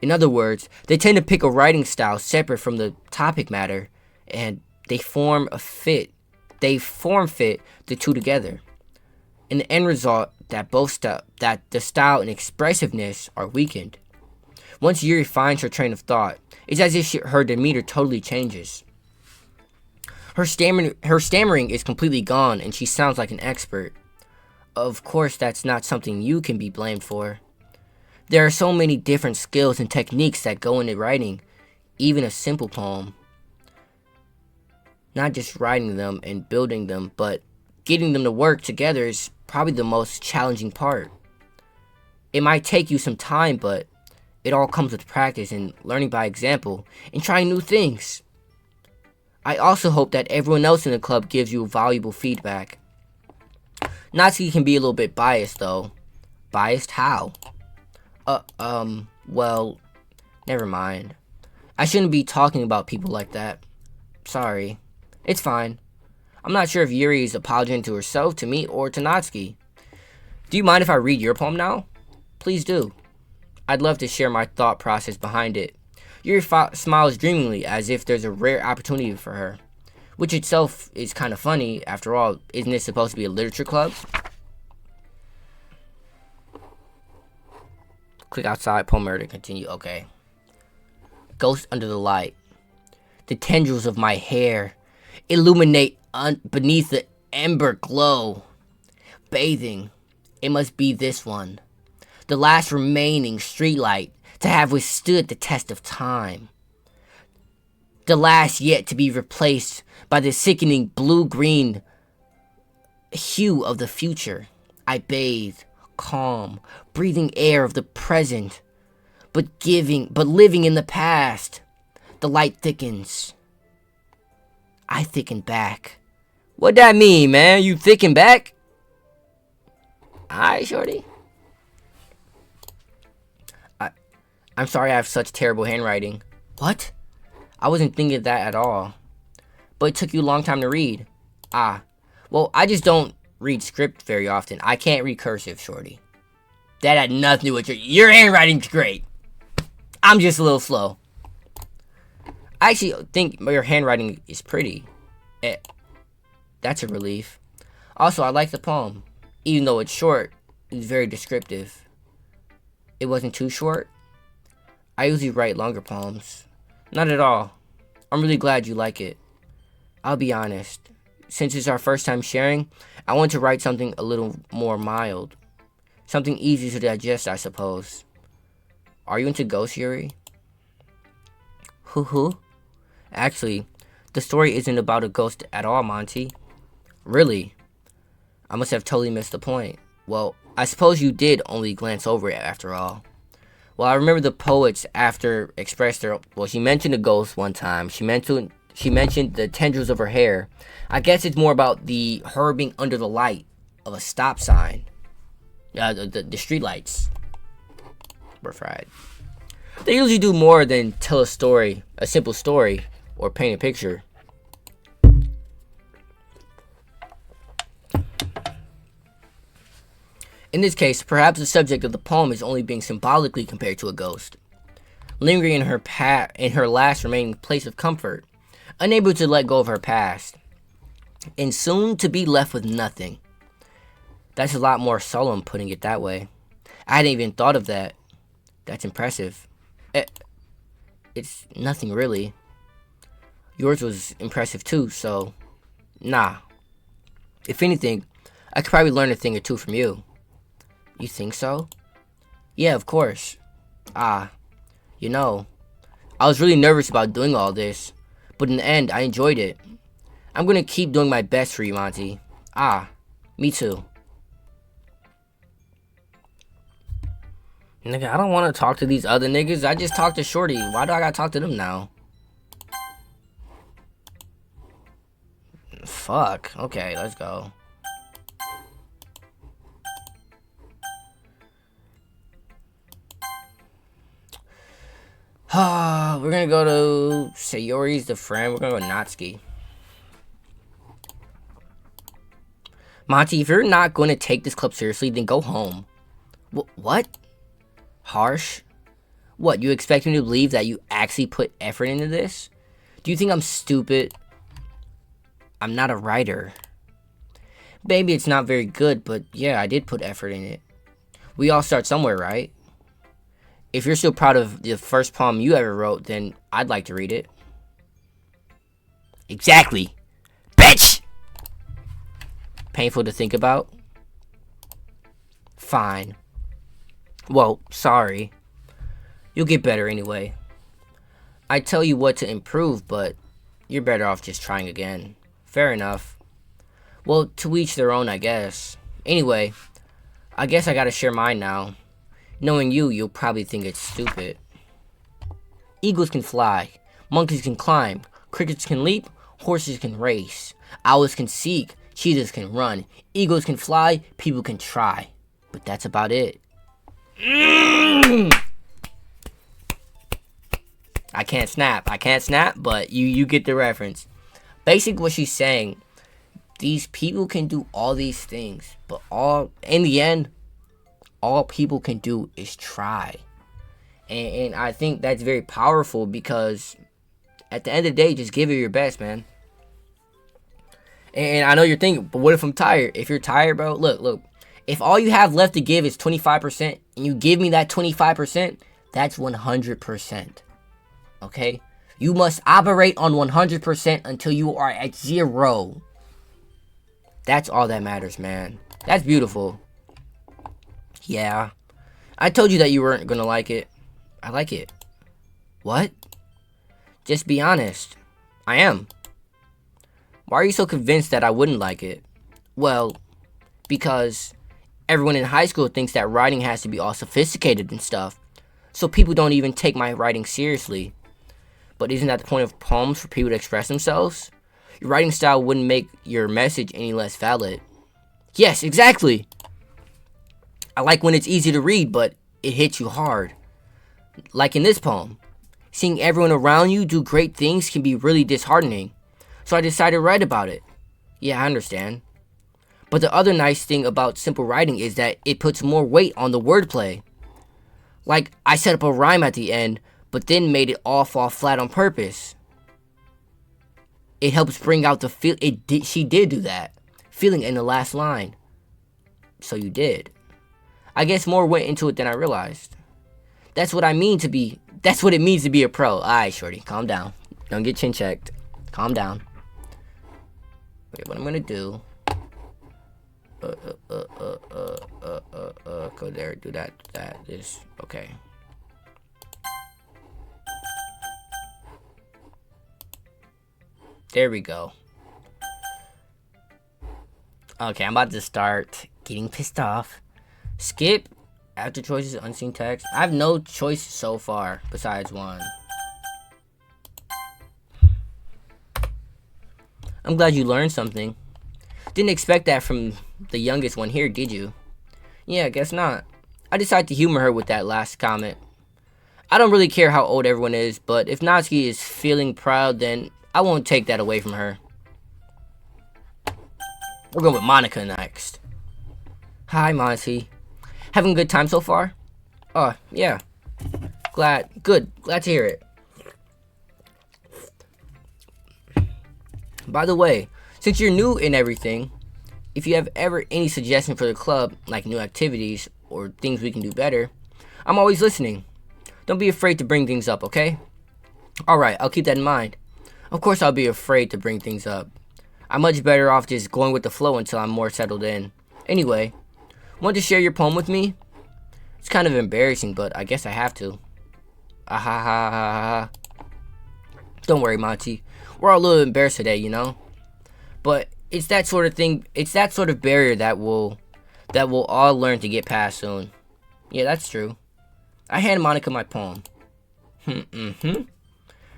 In other words, they tend to pick a writing style separate from the topic matter, and they form fit the two together. In the end result, that the style and expressiveness are weakened. Once Yuri finds her train of thought, it's as if her demeanor totally changes. Her stammering is completely gone, and she sounds like an expert. Of course, that's not something you can be blamed for. There are so many different skills and techniques that go into writing, even a simple poem. Not just writing them and building them, but getting them to work together is probably the most challenging part. It might take you some time, but it all comes with practice and learning by example and trying new things. I also hope that everyone else in the club gives you valuable feedback. Natsuki can be a little bit biased though. Biased? How? Well, never mind. I shouldn't be talking about people like that. Sorry. It's fine. I'm not sure if Yuri is apologizing to herself, to me, or to Natsuki. Do you mind if I read your poem now? Please do. I'd love to share my thought process behind it. Yuri smiles dreamingly as if there's a rare opportunity for her, which itself is kind of funny. After all, isn't this supposed to be a literature club? Click outside, poem to continue. Okay. Ghost under the light. The tendrils of my hair illuminate beneath the ember glow. Bathing. It must be this one. The last remaining streetlight to have withstood the test of time. The last yet to be replaced by the sickening blue-green hue of the future. I bathe, calm, breathing air of the present, but living in the past. The light thickens. I thicken back. What that mean, man? You thicken back? Alright, shorty. I'm sorry I have such terrible handwriting. What? I wasn't thinking of that at all. But it took you a long time to read. Well, I just don't read script very often. I can't read cursive, shorty. That had nothing to do with your handwriting's great. I'm just a little slow. I actually think your handwriting is pretty. That's a relief. Also, I like the poem. Even though it's short, it's very descriptive. It wasn't too short. I usually write longer poems. Not at all. I'm really glad you like it. I'll be honest. Since it's our first time sharing, I want to write something a little more mild. Something easy to digest, I suppose. Are you into ghosts, Yuri? Hoo-hoo. Actually, the story isn't about a ghost at all, Monty. Really? I must have totally missed the point. Well, I suppose you did only glance over it after all. Well, I remember the poets after expressed their... Well, she mentioned a ghost one time. She mentioned the tendrils of her hair. I guess it's more about her being under the light of a stop sign. The street lights were fried. They usually do more than tell a story, a simple story, or paint a picture. In this case, perhaps the subject of the poem is only being symbolically compared to a ghost, lingering in her last remaining place of comfort, unable to let go of her past, and soon to be left with nothing. That's a lot more solemn putting it that way. I hadn't even thought of that. That's impressive. It's nothing really. Yours was impressive too, so nah. If anything, I could probably learn a thing or two from you. You think so? Yeah, of course. You know, I was really nervous about doing all this, but in the end, I enjoyed it. I'm gonna keep doing my best for you, Monty. Me too. Nigga, I don't want to talk to these other niggas. I just talked to Shorty. Why do I gotta talk to them now? Fuck. Okay, let's go. We're gonna go to Sayori's the friend. We're gonna go Natsuki. Monty, if you're not going to take this club seriously, then go home. What? Harsh? What, you expect me to believe that you actually put effort into this? Do you think I'm stupid? I'm not a writer. Maybe it's not very good, but yeah, I did put effort in it. We all start somewhere, right? If you're still proud of the first poem you ever wrote, then I'd like to read it. Exactly. Bitch! Painful to think about? Fine. Well, sorry. You'll get better anyway. I tell you what to improve, but you're better off just trying again. Fair enough. Well, to each their own, I guess. Anyway, I guess I gotta share mine now. Knowing you, you'll probably think it's stupid. Eagles can fly. Monkeys can climb. Crickets can leap. Horses can race. Owls can seek. Cheetahs can run. Eagles can fly. People can try. But that's about it. I can't snap, but you get the reference. Basically what she's saying, these people can do all these things, but in the end, all people can do is try. And I think that's very powerful, because at the end of the day, just give it your best, man. And I know you're thinking, but what if I'm tired? If you're tired, bro, look. If all you have left to give is 25%, and you give me that 25%, that's 100%. Okay? You must operate on 100% until you are at 0. That's all that matters, man. That's beautiful. Yeah. I told you that you weren't gonna like it. I like it. What? Just be honest. I am. Why are you so convinced that I wouldn't like it? Well, because everyone in high school thinks that writing has to be all sophisticated and stuff, so people don't even take my writing seriously. But isn't that the point of poems, for people to express themselves? Your writing style wouldn't make your message any less valid. Yes, exactly. I like when it's easy to read, but it hits you hard. Like in this poem. Seeing everyone around you do great things can be really disheartening. So I decided to write about it. Yeah, I understand. But the other nice thing about simple writing is that it puts more weight on the wordplay. Like, I set up a rhyme at the end, but then made it all fall flat on purpose. It helps bring out the feel. She did do that. Feeling in the last line. So you did. I guess more went into it than I realized. That's what it means to be a pro. Alright, shorty, calm down. Don't get chin checked. Calm down. Okay, what I'm gonna do. Go there, do that, this. Okay. There we go. Okay, I'm about to start getting pissed off. Skip. After choices, unseen text. I have no choice so far besides one. I'm glad you learned something. Didn't expect that from the youngest one here, did you? Yeah, guess not. I decided to humor her with that last comment. I don't really care how old everyone is, but if Natsuki is feeling proud, then I won't take that away from her. We're going with Monica next. Hi, Monty. Having a good time so far? Yeah. Glad to hear it. By the way, since you're new in everything, if you have ever any suggestion for the club, like new activities or things we can do better, I'm always listening. Don't be afraid to bring things up, okay? Alright, I'll keep that in mind. Of course I'll be afraid to bring things up. I'm much better off just going with the flow until I'm more settled in. Anyway, want to share your poem with me? It's kind of embarrassing, but I guess I have to. Don't worry, Monty. We're all a little embarrassed today, you know? But it's that sort of thing, it's that sort of barrier that we'll all learn to get past soon. Yeah, that's true. I hand Monica my poem.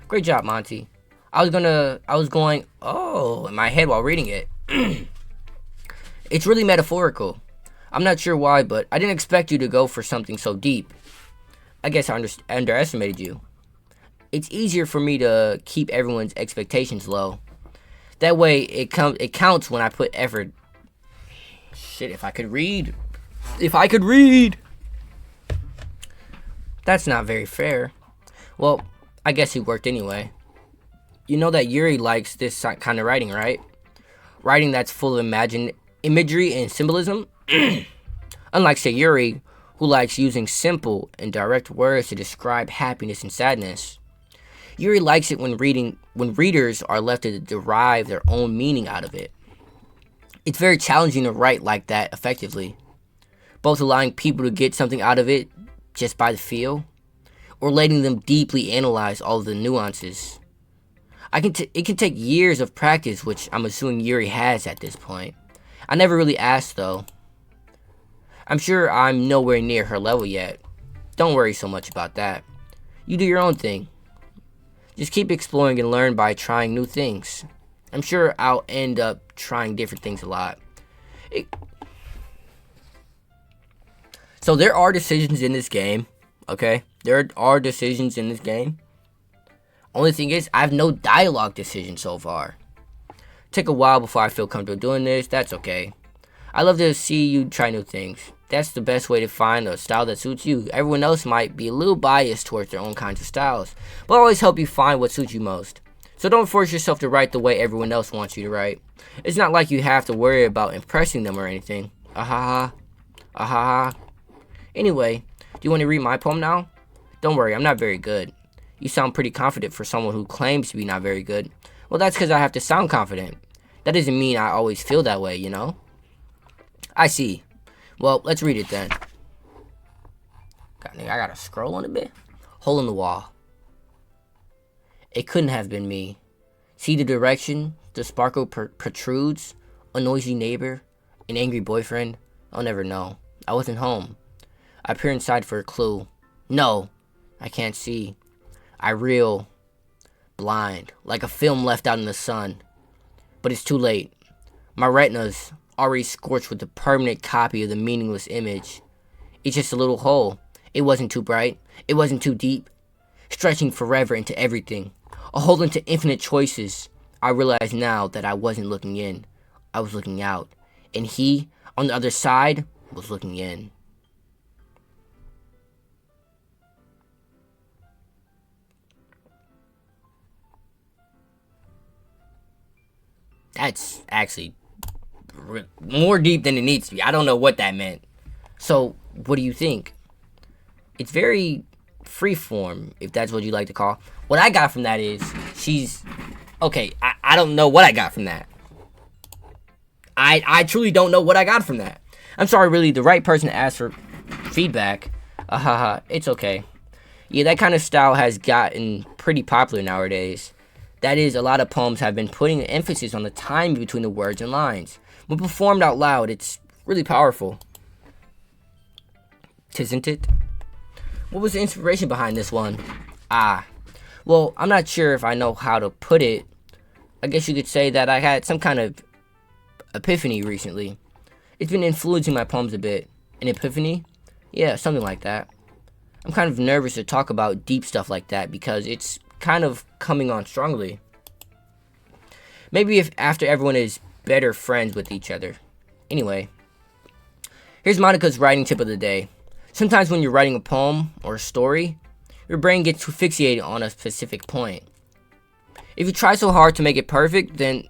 Great job, Monty. I was going, oh, in my head while reading it. It's really metaphorical. I'm not sure why, but I didn't expect you to go for something so deep. I guess I underestimated you. It's easier for me to keep everyone's expectations low. That way, it counts when I put effort. Shit, if I could read. That's not very fair. Well, I guess it worked anyway. You know that Yuri likes this kind of writing, right? Writing that's full of imagery and symbolism. Unlike Sayuri, who likes using simple and direct words to describe happiness and sadness. Yuri likes it when readers are left to derive their own meaning out of it. It's very challenging to write like that effectively, both allowing people to get something out of it just by the feel, or letting them deeply analyze all of the nuances. It can take years of practice, which I'm assuming Yuri has at this point. I never really asked, though. I'm sure I'm nowhere near her level yet. Don't worry so much about that. You do your own thing. Just keep exploring and learn by trying new things. I'm sure I'll end up trying different things a lot. So there are decisions in this game, okay? There are decisions in this game. Only thing is, I have no dialogue decision so far. Take a while before I feel comfortable doing this. That's okay. I love to see you try new things. That's the best way to find a style that suits you. Everyone else might be a little biased towards their own kinds of styles, but I'll always help you find what suits you most. So don't force yourself to write the way everyone else wants you to write. It's not like you have to worry about impressing them or anything. Anyway, do you want to read my poem now? Don't worry, I'm not very good. You sound pretty confident for someone who claims to be not very good. Well, that's because I have to sound confident. That doesn't mean I always feel that way, you know? I see. Well, let's read it then. God, nigga, I gotta scroll on a bit. Hole in the wall. It couldn't have been me. See the direction the sparkle protrudes? A noisy neighbor? An angry boyfriend? I'll never know. I wasn't home. I peer inside for a clue. No, I can't see. I reel blind, like a film left out in the sun. But it's too late. My retina's already scorched with a permanent copy of the meaningless image. It's just a little hole. It wasn't too bright. It wasn't too deep. Stretching forever into everything. A hole into infinite choices. I realize now that I wasn't looking in. I was looking out. And he, on the other side, was looking in. That's actually more deep than it needs to be. I don't know what that meant. So, what do you think? It's very freeform, if that's what you like to call. What I got from that is, okay, I don't know what I got from that. I truly don't know what I got from that. I'm sorry, really, the right person to ask for feedback. It's okay. Yeah, that kind of style has gotten pretty popular nowadays. That is, a lot of poems have been putting an emphasis on the timing between the words and lines. When performed out loud, it's really powerful. Tisn't it? What was the inspiration behind this one? Well, I'm not sure if I know how to put it. I guess you could say that I had some kind of epiphany recently. It's been influencing my poems a bit. An epiphany? Yeah, something like that. I'm kind of nervous to talk about deep stuff like that because it's kind of coming on strongly. Maybe if after everyone is better friends with each other. Anyway, here's Monica's writing tip of the day. Sometimes when you're writing a poem or a story, your brain gets too fixated on a specific point. If you try so hard to make it perfect, then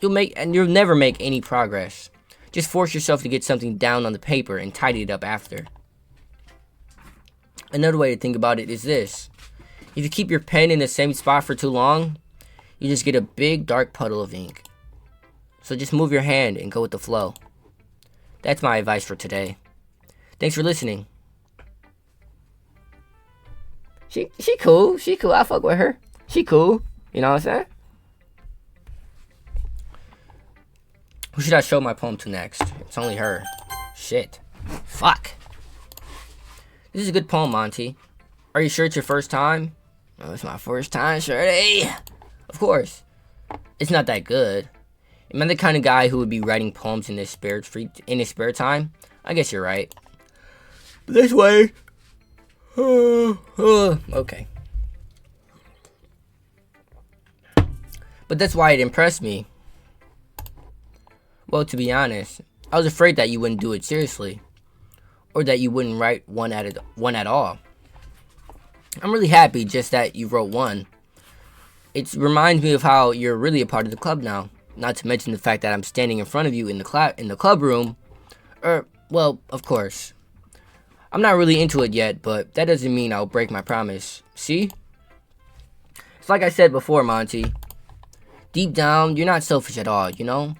you'll never make any progress. Just force yourself to get something down on the paper and tidy it up after. Another way to think about it is this. If you keep your pen in the same spot for too long, you just get a big dark puddle of ink. So just move your hand and go with the flow. That's my advice for today. Thanks for listening. She cool. She cool. I fuck with her. She cool. You know what I'm saying? Who should I show my poem to next? It's only her. Shit. Fuck. This is a good poem, Monty. Are you sure it's your first time? Oh, it's my first time, shorty. Of course. It's not that good. Am I the kind of guy who would be writing poems in his spare time? I guess you're right. But this way. Okay. But that's why it impressed me. Well, to be honest, I was afraid that you wouldn't do it seriously. Or that you wouldn't write one at all. I'm really happy just that you wrote one. It reminds me of how you're really a part of the club now. Not to mention the fact that I'm standing in front of you in the club room. Well, of course. I'm not really into it yet, but that doesn't mean I'll break my promise. See? It's like I said before, Monty. Deep down, you're not selfish at all, you know?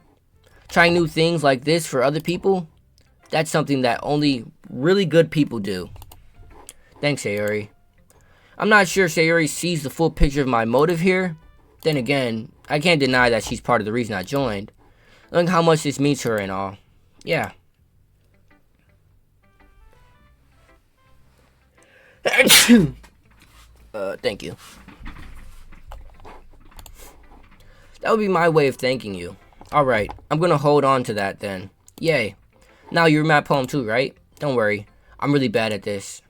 Trying new things like this for other people, that's something that only really good people do. Thanks, Sayori. I'm not sure Sayori sees the full picture of my motive here. Then again, I can't deny that she's part of the reason I joined. Look how much this means to her and all. Yeah. Thank you. That would be my way of thanking you. Alright, I'm gonna hold on to that then. Yay. Now you read my poem too, right? Don't worry, I'm really bad at this.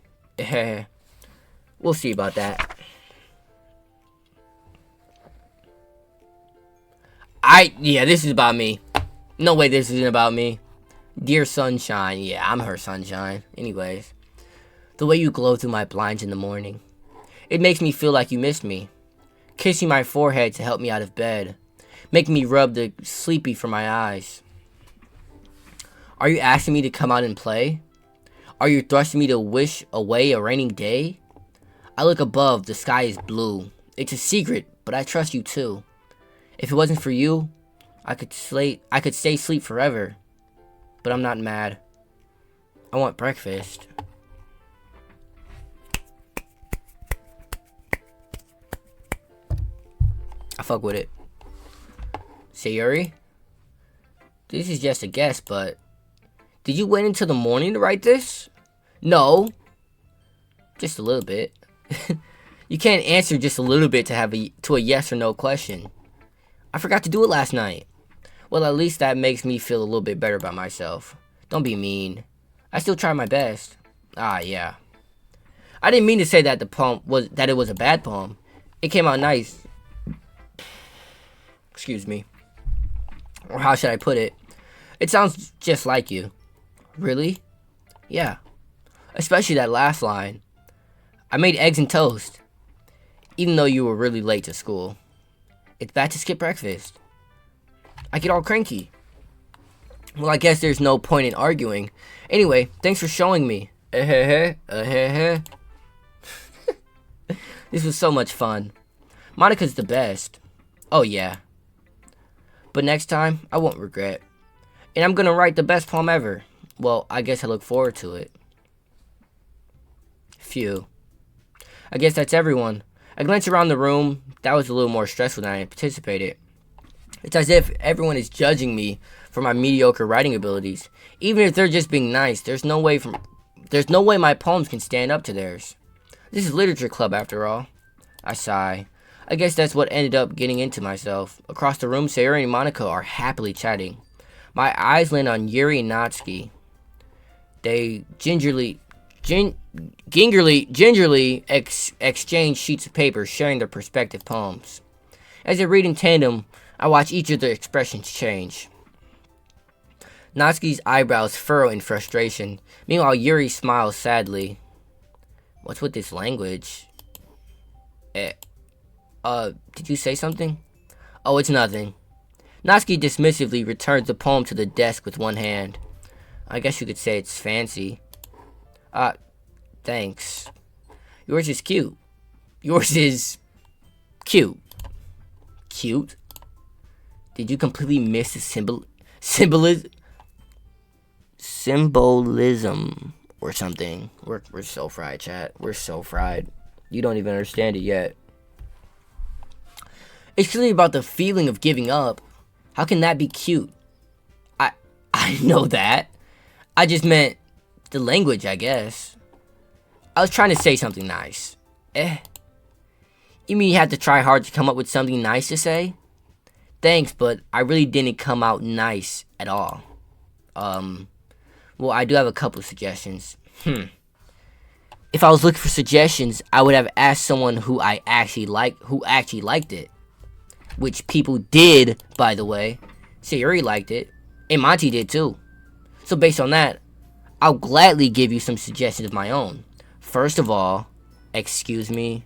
We'll see about that. Yeah, this is about me. No way this isn't about me. Dear sunshine, yeah, I'm her sunshine. Anyways, the way you glow through my blinds in the morning. It makes me feel like you missed me. Kissing my forehead to help me out of bed. Making me rub the sleepy from my eyes. Are you asking me to come out and play? Are you thrusting me to wish away a raining day? I look above, the sky is blue. It's a secret, but I trust you too. If it wasn't for you, I could stay asleep forever. But I'm not mad. I want breakfast. I fuck with it. Sayori? This is just a guess, but did you wait until the morning to write this? No. Just a little bit. You can't answer just a little bit to a yes or no question. I forgot to do it last night. Well, at least that makes me feel a little bit better about myself. Don't be mean. I still try my best. Yeah. I didn't mean to say that it was a bad poem. It came out nice. Excuse me. Or how should I put it? It sounds just like you. Really? Yeah. Especially that last line. I made eggs and toast. Even though you were really late to school. It's bad to skip breakfast. I get all cranky. Well, I guess there's no point in arguing. Anyway, thanks for showing me. This was so much fun. Monica's the best. Oh yeah. But next time, I won't regret. And I'm gonna write the best poem ever. Well, I guess I look forward to it. Phew. I guess that's everyone. I glanced around the room. That was a little more stressful than I anticipated. It's as if everyone is judging me for my mediocre writing abilities. Even if they're just being nice, there's no way my poems can stand up to theirs. This is literature club after all. I sigh. I guess that's what ended up getting into myself. Across the room, Sayori and Monica are happily chatting. My eyes land on Yuri and Natsuki. They gingerly gingerly exchange sheets of paper, sharing their respective poems. As they read in tandem, I watch each of their expressions change. Natsuki's eyebrows furrow in frustration. Meanwhile, Yuri smiles sadly. What's with this language? Did you say something? Oh, it's nothing. Natsuki dismissively returns the poem to the desk with one hand. I guess you could say it's fancy. Thanks. Yours is cute. Yours is cute. Cute? Did you completely miss the symbolism or something? We're so fried, chat. We're so fried. You don't even understand it yet. It's clearly about the feeling of giving up. How can that be cute? I know that. I just meant the language, I guess. I was trying to say something nice. You mean you had to try hard to come up with something nice to say? Thanks, but I really didn't come out nice at all. Well, I do have a couple of suggestions. If I was looking for suggestions, I would have asked someone who actually liked it. Which people did, by the way. Sayuri liked it. And Monty did too. So based on that, I'll gladly give you some suggestions of my own. First of all, excuse me.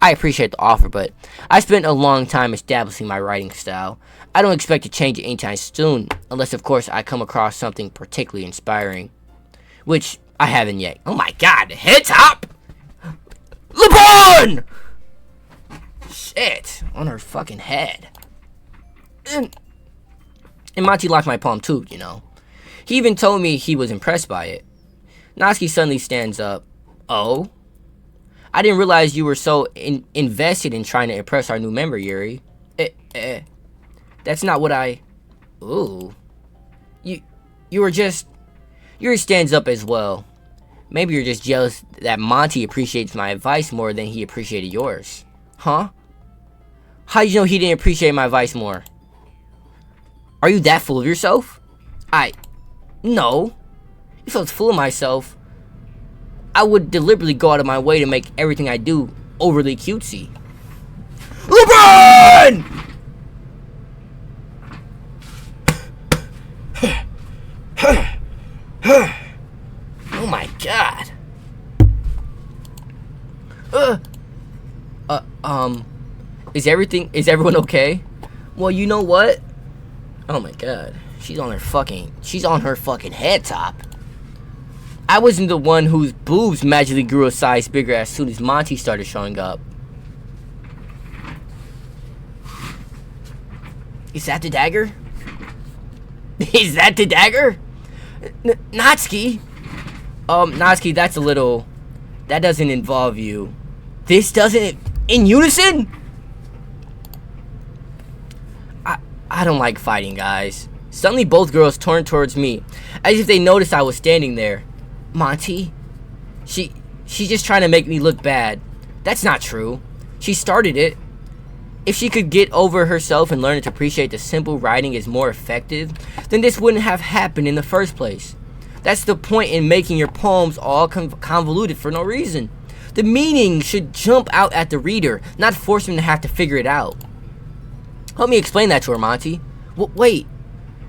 I appreciate the offer, but I spent a long time establishing my writing style. I don't expect to change it anytime soon, unless of course I come across something particularly inspiring. Which I haven't yet. Oh my god, head top! LeBron! Shit, on her fucking head. And Monty liked my poem too, you know. He even told me he was impressed by it. Natsuki suddenly stands up. Oh? I didn't realize you were so invested in trying to impress our new member, Yuri. That's not what I... Ooh. You were just... Yuri stands up as well. Maybe you're just jealous that Monty appreciates my advice more than he appreciated yours. Huh? How do you know he didn't appreciate my advice more? Are you that full of yourself? No. If I was full of myself, I would deliberately go out of my way to make everything I do overly cutesy. LeBron! Oh my god. Is everyone okay? Well, you know what? Oh my god. She's on her fucking head top. I wasn't the one whose boobs magically grew a size bigger as soon as Monty started showing up. Is that the dagger? Is that the dagger? Natsuki? Natsuki, that's a little... That doesn't involve you. This doesn't... In unison? I don't like fighting, guys. Suddenly, both girls turned towards me, as if they noticed I was standing there. Monty? She's just trying to make me look bad. That's not true. She started it. If she could get over herself and learn to appreciate the simple writing is more effective, then this wouldn't have happened in the first place. That's the point in making your poems all convoluted for no reason. The meaning should jump out at the reader, not force him to have to figure it out. Help me explain that to her, Monty. Wait.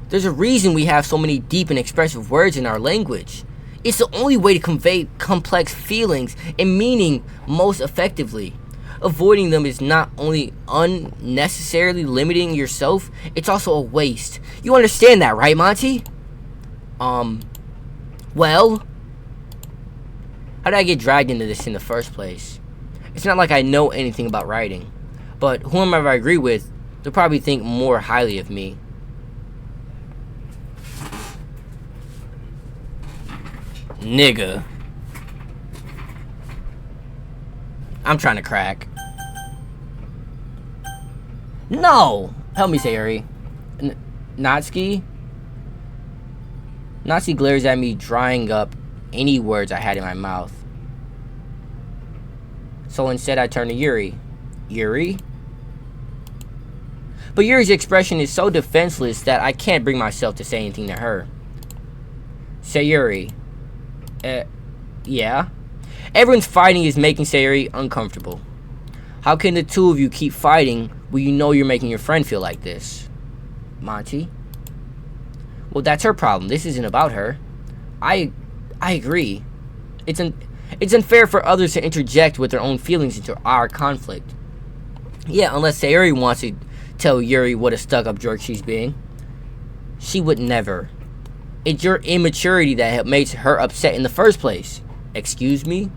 There's a reason we have so many deep and expressive words in our language. It's the only way to convey complex feelings and meaning most effectively. Avoiding them is not only unnecessarily limiting yourself, it's also a waste. You understand that, right, Monty? Well? How did I get dragged into this in the first place? It's not like I know anything about writing. But whomever I agree with, they'll probably think more highly of me. Nigga. I'm trying to crack. No! Help me, Sayuri. Natsuki? Natsuki glares at me, drying up any words I had in my mouth. So instead I turn to Yuri. Yuri? But Yuri's expression is so defenseless that I can't bring myself to say anything to her. Sayuri. Yeah? Everyone's fighting is making Sayuri uncomfortable. How can the two of you keep fighting when you know you're making your friend feel like this? Monty? Well, that's her problem. This isn't about her. I agree. It's unfair for others to interject with their own feelings into our conflict. Yeah, unless Sayuri wants to tell Yuri what a stuck-up jerk she's being. She would never. It's your immaturity that makes her upset in the first place. Excuse me?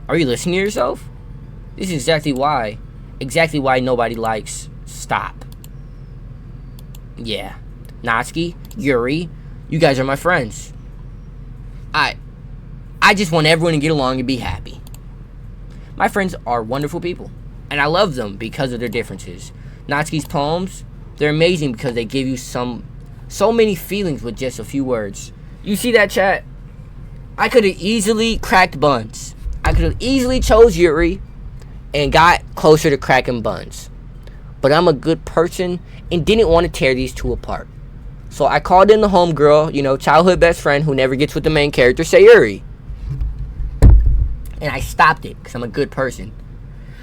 Are you listening to yourself? This is exactly why nobody likes. Stop. Yeah. Natsuki, Yuri, you guys are my friends. I just want everyone to get along and be happy. My friends are wonderful people, and I love them because of their differences. Natsuki's poems, they're amazing because they give you so many feelings with just a few words. You see that, chat? I could have easily cracked buns. I could have easily chose Yuri and got closer to cracking buns. But I'm a good person and didn't want to tear these two apart. So I called in the homegirl, childhood best friend who never gets with the main character, Sayuri. And I stopped it because I'm a good person.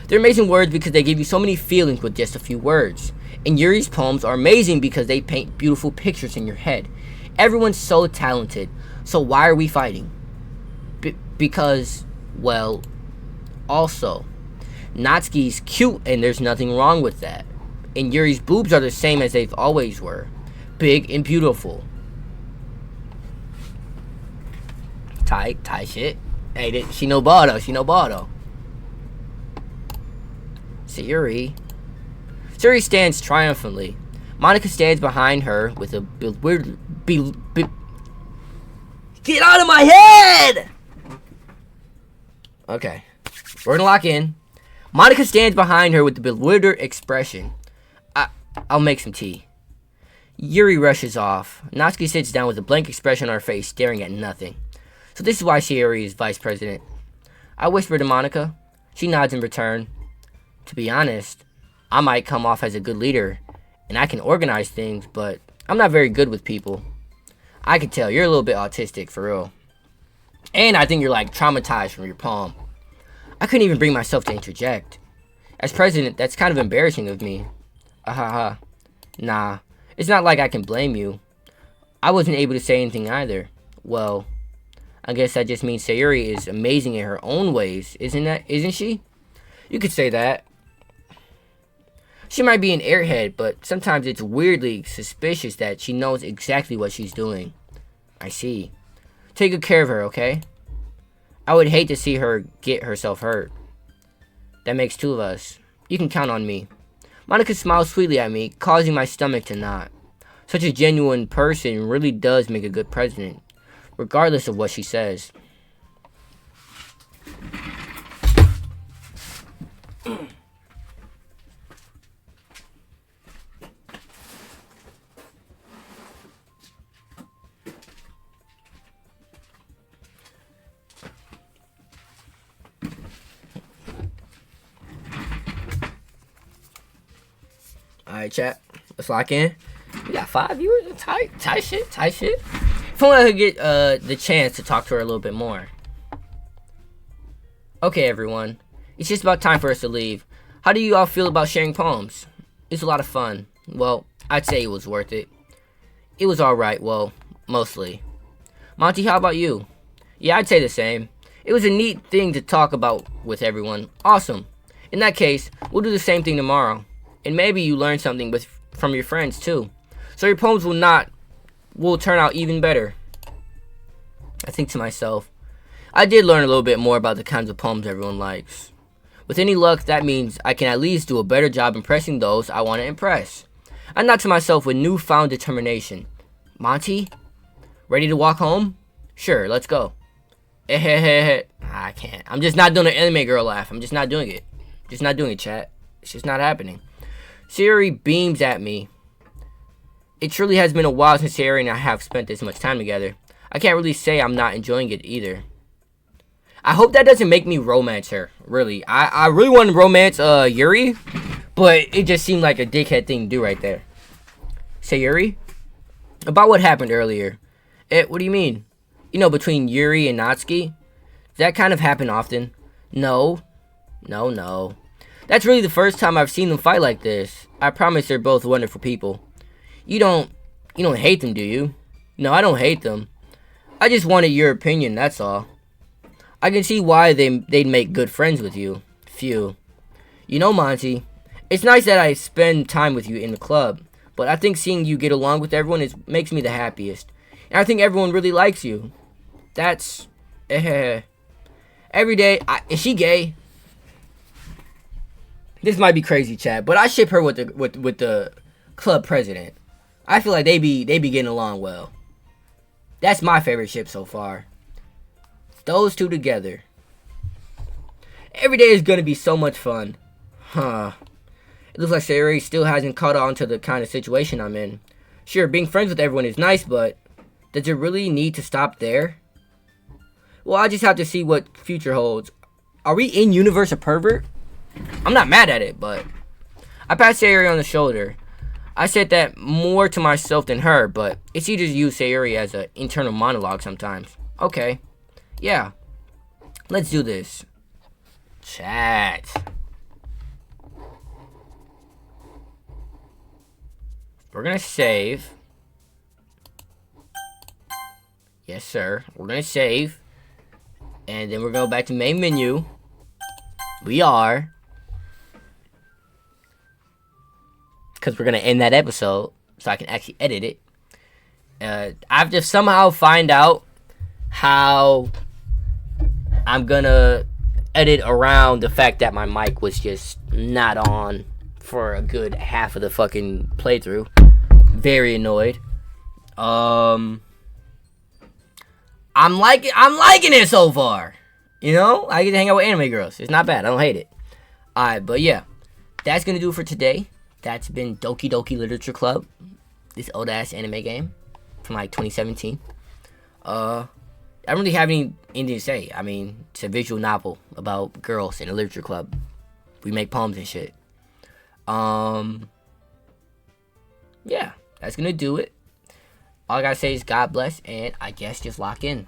They're amazing words because they give you so many feelings with just a few words. And Yuri's poems are amazing because they paint beautiful pictures in your head. Everyone's so talented. So why are we fighting? Because, well, also, Natsuki's cute and there's nothing wrong with that. And Yuri's boobs are the same as they've always were. Big and beautiful. Tight shit. Hey, she no ball though. Sayuri stands triumphantly. Monica stands behind her with a bewildered... Get out of my head! Okay. We're gonna lock in. Monica stands behind her with a bewildered expression. I'll make some tea. Yuri rushes off. Natsuki sits down with a blank expression on her face, staring at nothing. So this is why Sayuri is vice president. I whisper to Monica. She nods in return. To be honest, I might come off as a good leader, and I can organize things, but I'm not very good with people. I can tell you're a little bit autistic, for real. And I think you're like traumatized from your poem. I couldn't even bring myself to interject. As president, that's kind of embarrassing of me. Nah, it's not like I can blame you. I wasn't able to say anything either. Well, I guess that just means Sayuri is amazing in her own ways, isn't she? You could say that. She might be an airhead, but sometimes it's weirdly suspicious that she knows exactly what she's doing. I see. Take good care of her, okay? I would hate to see her get herself hurt. That makes two of us. You can count on me. Monica smiles sweetly at me, causing my stomach to knot. Such a genuine person really does make a good president, regardless of what she says. Alright, chat. Let's lock in. We got 5 viewers. Tight shit. If only I could get the chance to talk to her a little bit more. Okay, everyone. It's just about time for us to leave. How do you all feel about sharing poems? It's a lot of fun. Well, I'd say it was worth it. It was alright, well, mostly. Monty, how about you? Yeah, I'd say the same. It was a neat thing to talk about with everyone. Awesome. In that case, we'll do the same thing tomorrow. And maybe you learn something from your friends too. So your poems will turn out even better. I think to myself, I did learn a little bit more about the kinds of poems everyone likes. With any luck, that means I can at least do a better job impressing those I want to impress. I nod to myself with newfound determination. Monty? Ready to walk home? Sure, let's go. I can't. I'm just not doing an anime girl laugh. I'm just not doing it. Just not doing it, chat. It's just not happening. Sayuri beams at me. It truly has been a while since Sayuri and I have spent this much time together. I can't really say I'm not enjoying it either. I hope that doesn't make me romance her. Really. I really want to romance Yuri, but it just seemed like a dickhead thing to do right there. Sayuri? About what happened earlier. What do you mean? Between Yuri and Natsuki? that kind of happen often? No. No, no. That's really the first time I've seen them fight like this. I promise they're both wonderful people. You don't hate them, do you? No, I don't hate them. I just wanted your opinion, that's all. I can see why they'd make good friends with you. Phew. You know, Monty, it's nice that I spend time with you in the club, but I think seeing you get along with everyone makes me the happiest. And I think everyone really likes you. That's... every day... is she gay? This might be crazy, chat, but I ship her with the club president. I feel like they be getting along well. That's my favorite ship so far. Those two together. Every day is gonna be so much fun. Huh. It looks like Sayori still hasn't caught on to the kind of situation I'm in. Sure, being friends with everyone is nice, but does it really need to stop there? Well, I just have to see what future holds. Are we in universe a pervert? I'm not mad at it, but I passed Sayori on the shoulder. I said that more to myself than her, but it's easy to use Sayori as an internal monologue sometimes. Okay. Yeah. Let's do this. Chat. We're gonna save. Yes, sir. We're gonna save. And then we're going back to main menu. We are. Because we're going to end that episode. So I can actually edit it. I've just somehow find out how I'm going to edit around the fact that my mic was just not on for a good half of the fucking playthrough. Very annoyed. I'm liking it so far. You know, I get to hang out with anime girls. It's not bad. I don't hate it. Alright, but yeah. That's going to do it for today. That's been Doki Doki Literature Club. This old ass anime game from like 2017. I don't really have anything to say. I mean, it's a visual novel about girls in a literature club. We make poems and shit. Yeah, that's going to do it. All I gotta say is God bless, and I guess just lock in.